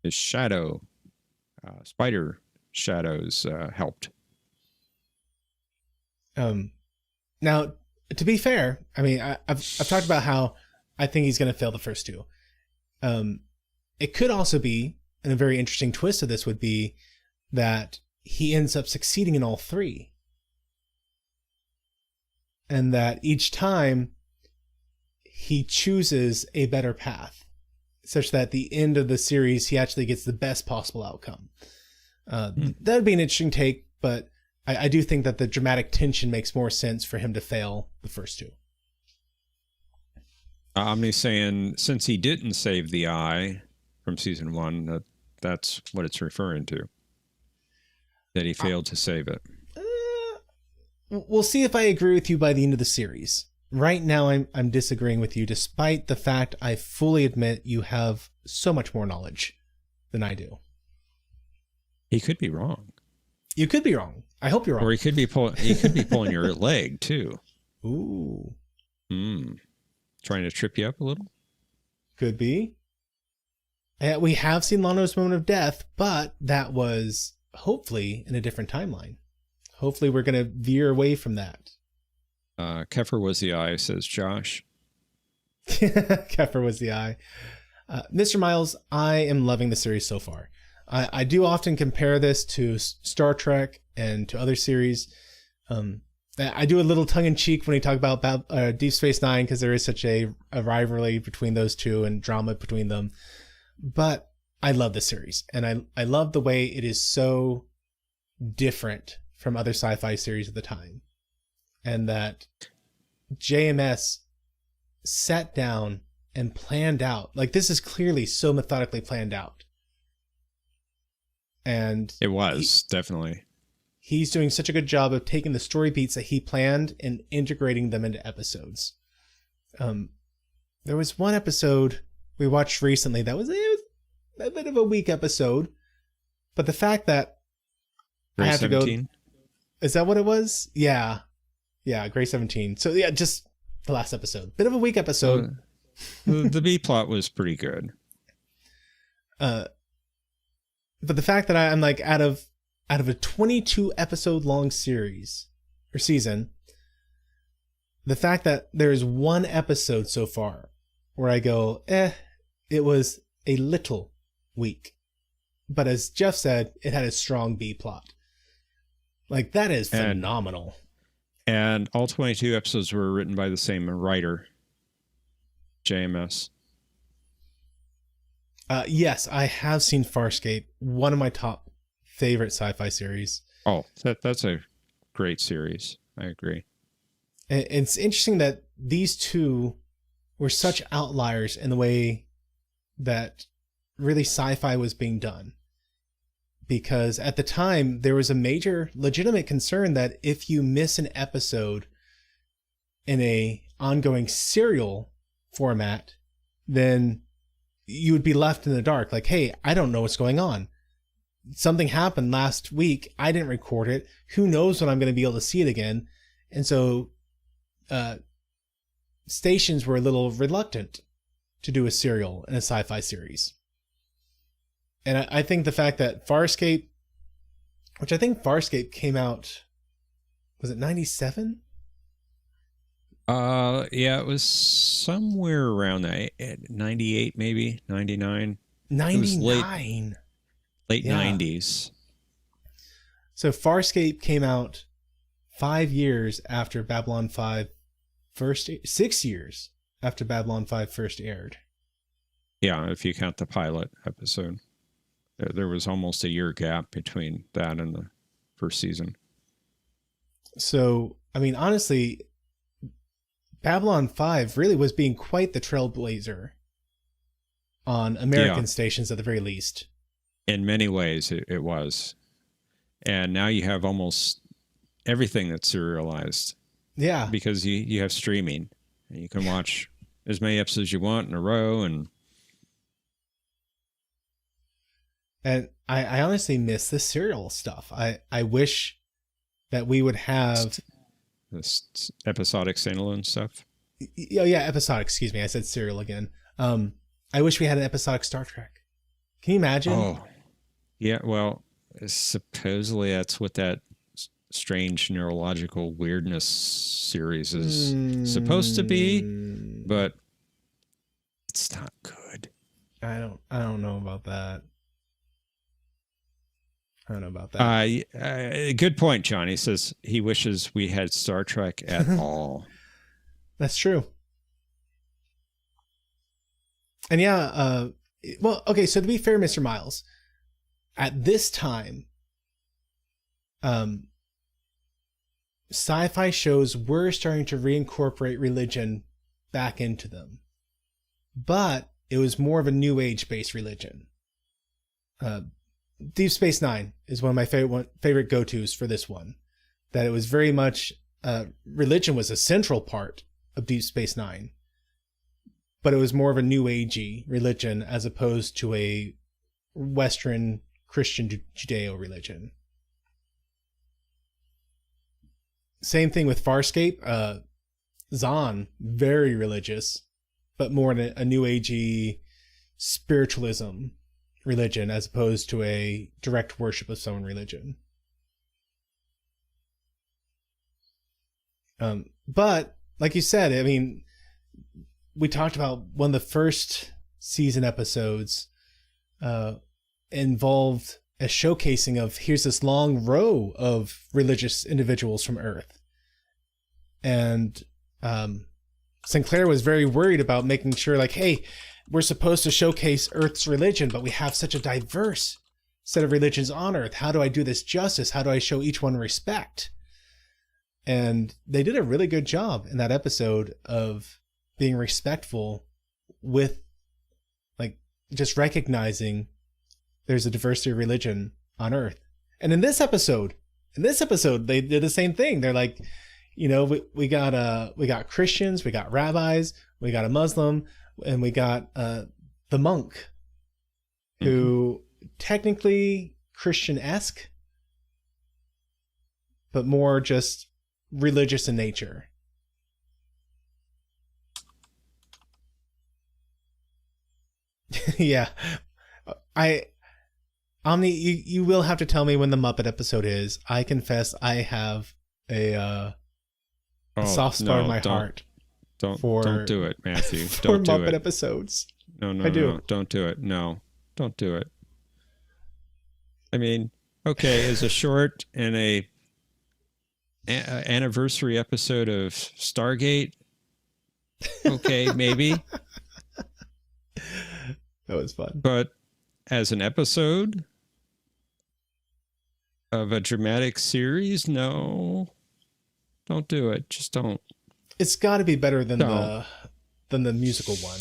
His shadow, spider shadows helped. Now, to be fair, I mean, I've talked about how I think he's going to fail the first 2. It could also be, and a very interesting twist of this would be that he ends up succeeding in all 3. And that each time he chooses a better path, such that at the end of the series, he actually gets the best possible outcome. That would be an interesting take, but I do think that the dramatic tension makes more sense for him to fail the first 2. Omni's saying since he didn't save the eye from season 1, that's what it's referring to. That he failed to save it. We'll see if I agree with you by the end of the series. Right now, I'm disagreeing with you, despite the fact I fully admit you have so much more knowledge than I do. He could be wrong. You could be wrong. I hope you're wrong. Or he could be pulling your leg too. Ooh. Trying to trip you up a little. Could be. We have seen Lano's moment of death, but that was hopefully in a different timeline. Hopefully, we're going to veer away from that. Kefir was the eye, says Josh. Kefir was the eye. Mr. Miles, I am loving the series so far. I do often compare this to Star Trek and to other series. I do a little tongue-in-cheek when we talk about Deep Space Nine because there is such a rivalry between those two and drama between them. But I love the series, and I love the way it is so different from other sci-fi series of the time. And that JMS sat down and planned out. Like, this is clearly so methodically planned out. And it was definitely. He's doing such a good job of taking the story beats that he planned and integrating them into episodes. There was one episode we watched recently that was a bit of a weak episode. But the fact that Grey I have 17? to go... Is that what it was? Yeah. Yeah, Grey 17. So yeah, just the last episode. Bit of a weak episode. The B plot was pretty good. But the fact that I'm like out of a 22 episode long series or season, the fact that there is one episode so far where I go, it was a little weak. But as Jeff said, it had a strong B plot. Like, that is phenomenal. And all 22 episodes were written by the same writer, JMS. Yes, I have seen Farscape, one of my top favorite sci-fi series. Oh, that's a great series. I agree. And it's interesting that these two were such outliers in the way that really sci-fi was being done. Because at the time, there was a major legitimate concern that if you miss an episode in a ongoing serial format, then you would be left in the dark. Like, hey, I don't know what's going on. Something happened last week. I didn't record it. Who knows when I'm going to be able to see it again? And so stations were a little reluctant to do a serial in a sci-fi series. And I think the fact that Farscape, which I think Farscape came out, was it 97? Yeah, it was somewhere around that, 98 maybe, 99. 99. Late 90s. So Farscape came out 5 years after Babylon 5 first, 6 years after Babylon 5 first aired. Yeah, if you count the pilot episode. There was almost a year gap between that and the first season. So, I mean, honestly, Babylon 5 really was being quite the trailblazer on American stations at the very least. In many ways, it was. And now you have almost everything that's serialized. Yeah. Because you have streaming. And you can watch as many episodes as you want in a row. And I honestly miss the serial stuff. I wish that we would have this episodic standalone stuff. Oh yeah, episodic. Excuse me, I said serial again. I wish we had an episodic Star Trek. Can you imagine? Oh, yeah. Well, supposedly that's what that strange neurological weirdness series is supposed to be, but it's not good. I don't know about that. I don't know about that. Good point, John. He says he wishes we had Star Trek at all. That's true. And yeah, well, okay, so to be fair, Mr. Miles, at this time, sci-fi shows were starting to reincorporate religion back into them. But it was more of a New Age-based religion. Deep Space Nine is one of my favorite go-tos for this one. That it was very much, religion was a central part of Deep Space Nine. But it was more of a New Agey religion as opposed to a Western Christian Judeo religion. Same thing with Farscape. Zahn, very religious, but more in a New Agey spiritualism religion as opposed to a direct worship of some religion. But like you said, I mean, we talked about one of the first season episodes involved a showcasing of here's this long row of religious individuals from Earth. And Sinclair was very worried about making sure, like, hey, we're supposed to showcase Earth's religion, but we have such a diverse set of religions on Earth. How do I do this justice? How do I show each one respect? And they did a really good job in that episode of being respectful with, like, just recognizing there's a diversity of religion on Earth. And in this episode, they did the same thing. They're like, you know, we got Christians, we got rabbis, we got a Muslim, and we got the monk, who technically Christian-esque, but more just religious in nature. Yeah. Omni, you will have to tell me when the Muppet episode is. I confess I have a soft spot in my heart. Don't do it, Matthew. For don't do Muppet it. episodes. No, I do. No, don't do it. No, don't do it. I mean, okay, as a short and a anniversary episode of Stargate, okay, maybe. That was fun. But as an episode of a dramatic series, no, don't do it. Just don't. It's got to be better than the musical one.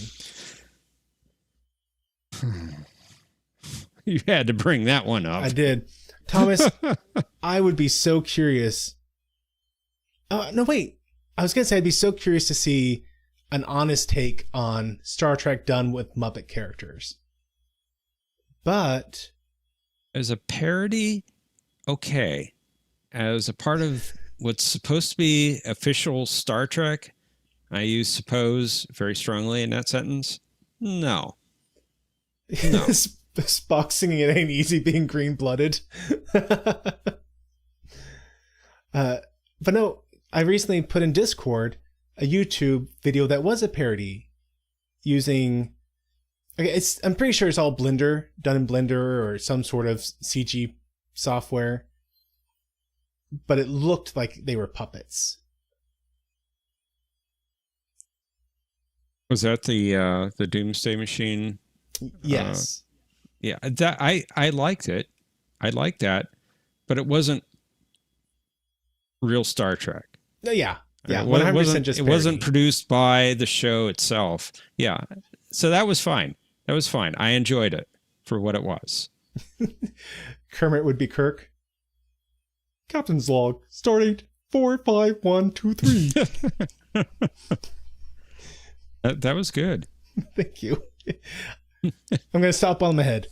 You had to bring that one up. I did. Thomas, I would be so curious. No, wait. I was going to say I'd be so curious to see an honest take on Star Trek done with Muppet characters. But as a parody, okay. As a part of what's supposed to be official Star Trek, I use suppose very strongly in that sentence. No. Spock singing "It Ain't Easy Being Green-Blooded." But no, I recently put in Discord a YouTube video that was a parody using, okay, I'm pretty sure it's all Blender, done in Blender or some sort of CG software, but it looked like they were puppets. Was that the Doomsday Machine? Yes. Yeah, that I liked it. I liked that, but it wasn't real Star Trek. Yeah. Yeah, 100% just it wasn't produced by the show itself. Yeah. So that was fine. That was fine. I enjoyed it for what it was. Kermit would be Kirk. Captain's log, stardate 45123. That was good. Thank you. I'm going to stop on my head.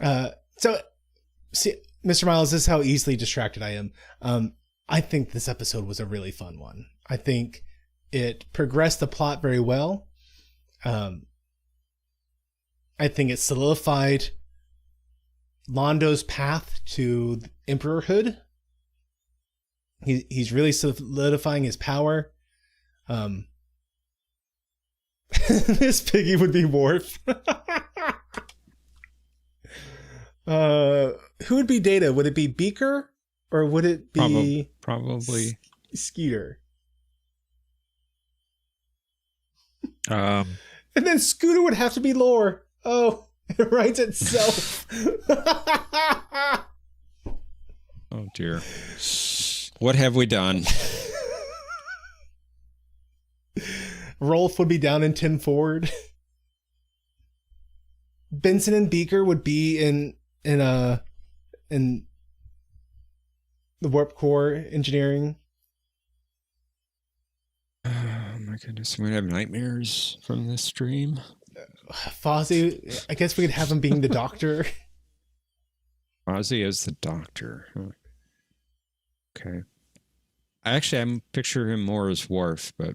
So, see, Mr. Miles, this is how easily distracted I am. I think this episode was a really fun one. I think it progressed the plot very well. I think it solidified Londo's path to emperorhood. He's really solidifying his power. Miss Piggy would be Worf. Who would be Data? Would it be Beaker or would it be probably Skeeter? Um, And then Scooter would have to be Lore. Oh, it writes itself. oh dear. What have we done? Rolf would be down in Tim Ford. Benson and Beaker would be in the warp core engineering. Oh my goodness, we're gonna have nightmares from this stream. Fozzie, I guess we could have him being the doctor. Ozzy as the doctor. Huh. Okay. I'm picturing him more as Worf, but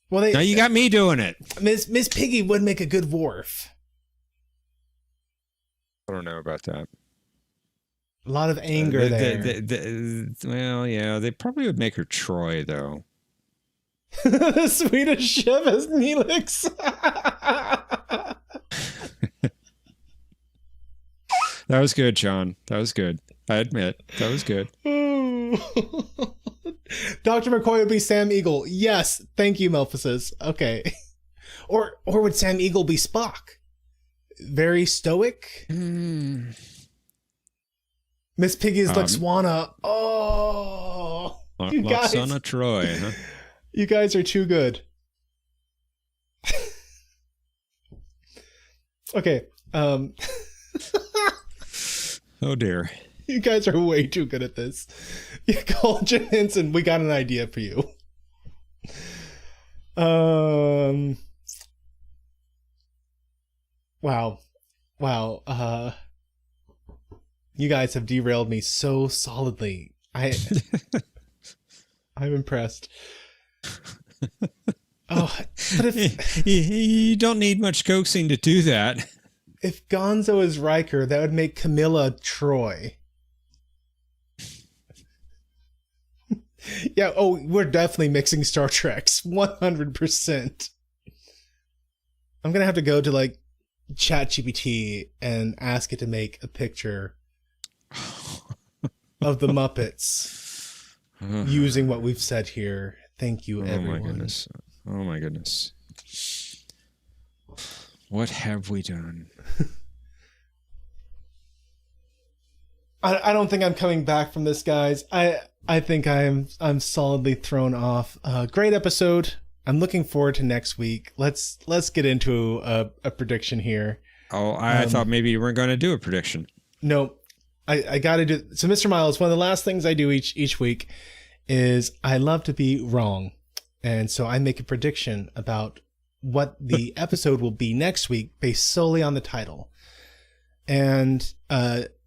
Well, now you got me doing it. Miss Piggy would make a good Worf. I don't know about that. A lot of anger there. Well, yeah, they probably would make her Troy, though. The Swedish chef as Neelix. That was good, John. That was good. I admit, that was good. Dr. McCoy would be Sam Eagle. Yes, thank you, Melphasis. Okay. Or would Sam Eagle be Spock? Very stoic? Miss Piggy is Luxwana. Oh, you guys. Luxwana Troy, huh? You guys are too good. Okay. Oh dear. You guys are way too good at this. You call Jim Henson. We got an idea for you. Wow. You guys have derailed me so solidly. I'm impressed. Oh, but if you don't need much coaxing to do that. If Gonzo is Riker, that would make Camilla Troy. Yeah, oh, we're definitely mixing Star Treks. 100%. I'm going to have to go to, like, ChatGPT and ask it to make a picture of the Muppets using what we've said here. Thank you, everyone. Oh, my goodness. What have we done? I don't think I'm coming back from this, guys. I think I'm solidly thrown off. Great episode. I'm looking forward to next week. Let's get into a prediction here. Oh, I thought maybe you weren't going to do a prediction. No, I got to do. So, Mr. Miles, one of the last things I do each week is I love to be wrong, and so I make a prediction about what the episode will be next week based solely on the title. And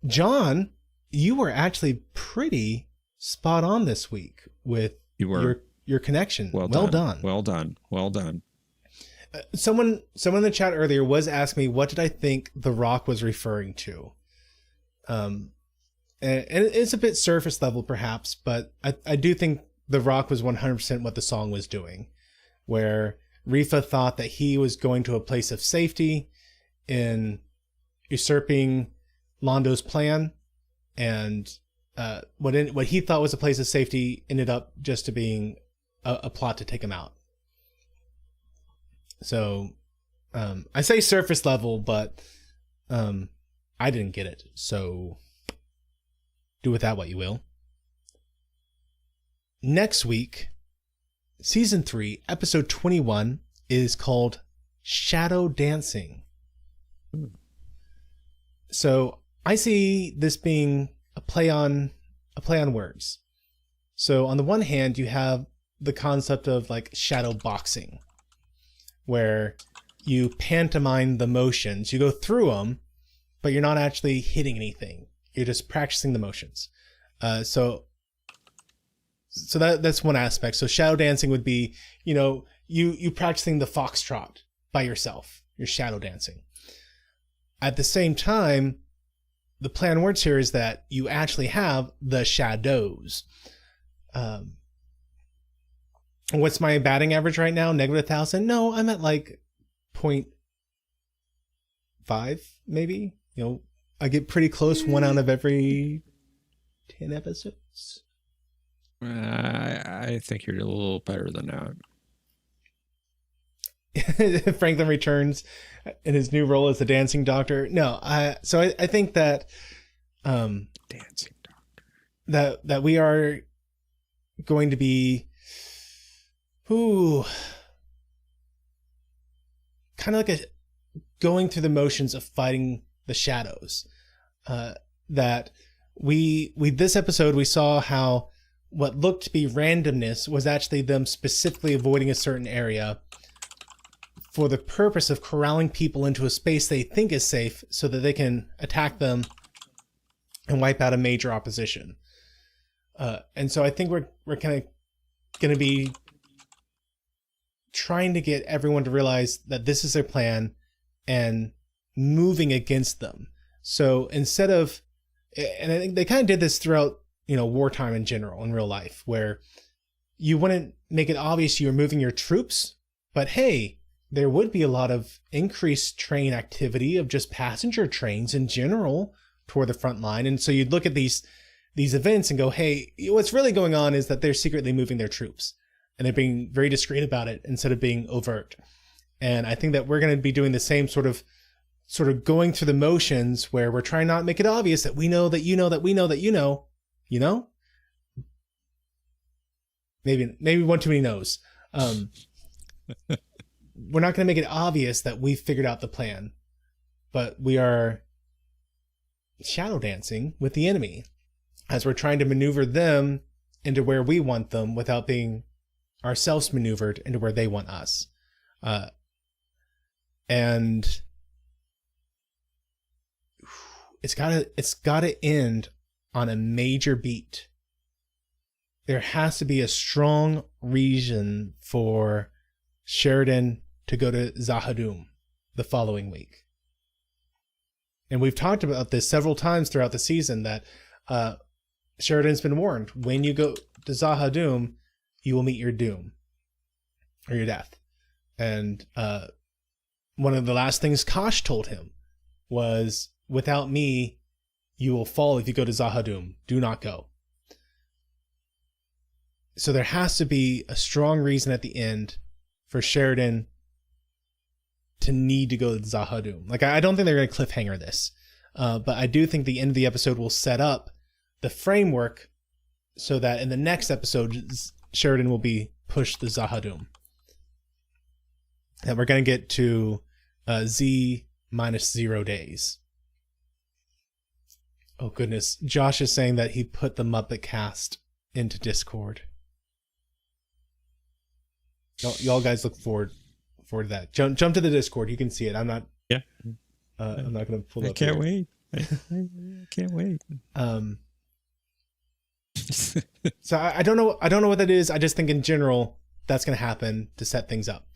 John, you were actually pretty spot on this week with your connection. Well done. Well done. Someone in the chat earlier was asking me what did I think The Rock was referring to. And it's a bit surface level perhaps, but I do think The Rock was 100% what the song was doing, where Rifa thought that he was going to a place of safety in usurping Londo's plan, and what he thought was a place of safety ended up just to being a plot to take him out. So I say surface level, but I didn't get it. So do with that what you will. Next week, Season 3, Episode 21 is called Shadow Dancing. So I see this being a play on words. So on the one hand, you have the concept of like shadow boxing, where you pantomime the motions, you go through them, but you're not actually hitting anything. You're just practicing the motions. So that's one aspect. So shadow dancing would be, you practicing the foxtrot by yourself. You're shadow dancing. At the same time, the play on words here is that you actually have the shadows. What's my batting average right now? -1,000? No, I'm at like 0.5, maybe. I get pretty close 1 out of every 10 episodes. I think you're a little better than that. Franklin returns in his new role as the dancing doctor. No, I think that dancing doctor, that we are going to be kind of like going through the motions of fighting the shadows. That we this episode we saw how what looked to be randomness was actually them specifically avoiding a certain area for the purpose of corralling people into a space they think is safe so that they can attack them and wipe out a major opposition. And so I think we're kind of going to be trying to get everyone to realize that this is their plan and moving against them. So instead of, and I think they kind of did this throughout, wartime in general, in real life, where you wouldn't make it obvious you were moving your troops, but hey, there would be a lot of increased train activity of just passenger trains in general toward the front line. And so you'd look at these events and go, hey, what's really going on is that they're secretly moving their troops and they're being very discreet about it instead of being overt. And I think that we're going to be doing the same sort of going through the motions where we're trying not to make it obvious that we know that you know that we know that you know, maybe one too many knows. We're not going to make it obvious that we've figured out the plan, but we are shadow dancing with the enemy as we're trying to maneuver them into where we want them without being ourselves maneuvered into where they want us. And it's gotta end on a major beat. There has to be a strong reason for Sheridan to go to Zahadum the following week. And we've talked about this several times throughout the season that Sheridan's been warned, when you go to Zahadum, you will meet your doom or your death. And one of the last things Kosh told him was, without me, you will fall if you go to Zahadum. Do not go. So there has to be a strong reason at the end for Sheridan to need to go to Zahadum. Like, I don't think they're going to cliffhanger this. But I do think the end of the episode will set up the framework so that in the next episode, Sheridan will be pushed to Zahadum. And we're going to get to Z minus 0 days. Oh, goodness. Josh is saying that he put the Muppet Cast into Discord. Y'all guys look forward to that. Jump to the Discord. You can see it. I'm not. Yeah. I'm not going to pull it up. I can't wait. I can't wait. So I don't know. I don't know what that is. I just think in general that's going to happen to set things up.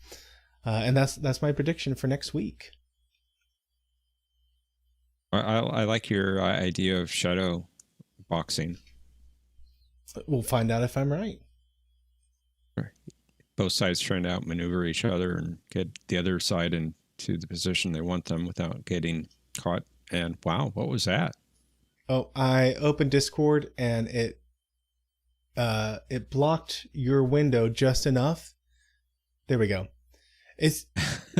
And that's my prediction for next week. I like your idea of shadow boxing. We'll find out if I'm right. Both sides trying to outmaneuver each other and get the other side into the position they want them without getting caught. And wow, what was that? Oh, I opened Discord and it blocked your window just enough. There we go.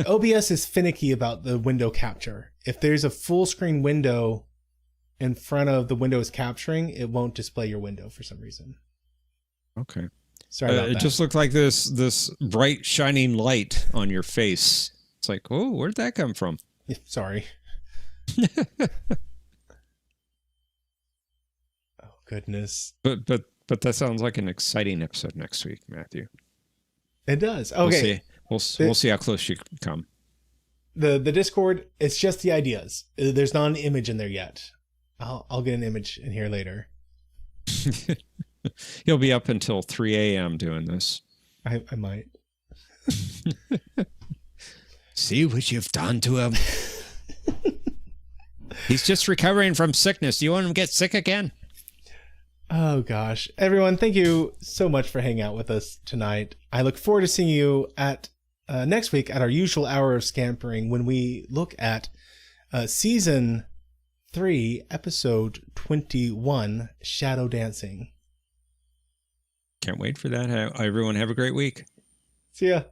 OBS is finicky about the window capture. If there's a full screen window in front of the window is capturing, it won't display your window for some reason. Okay. Sorry about that. It just looked like this bright shining light on your face. It's like, oh, where'd that come from? Sorry. Oh goodness. But that sounds like an exciting episode next week, Matthew. It does. Okay. We'll see how close you come. The Discord, it's just the ideas. There's not an image in there yet. I'll get an image in here later. You'll be up until 3 a.m. doing this. I might. See what you've done to him. He's just recovering from sickness. Do you want him to get sick again? Oh, gosh. Everyone, thank you so much for hanging out with us tonight. I look forward to seeing you at next week at our usual hour of scampering when we look at Season 3, Episode 21, Shadow Dancing. Can't wait for that. Everyone have a great week. See ya.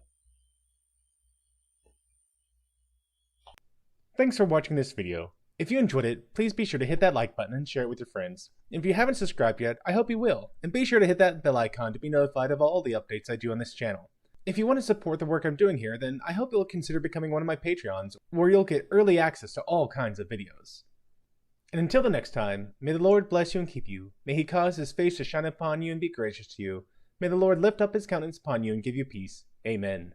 Thanks for watching this video. If you enjoyed it, please be sure to hit that like button and share it with your friends. If you haven't subscribed yet, I hope you will. And be sure to hit that bell icon to be notified of all the updates I do on this channel. If you want to support the work I'm doing here, then I hope you'll consider becoming one of my Patreons, where you'll get early access to all kinds of videos. And until the next time, may the Lord bless you and keep you. May he cause his face to shine upon you and be gracious to you. May the Lord lift up his countenance upon you and give you peace. Amen.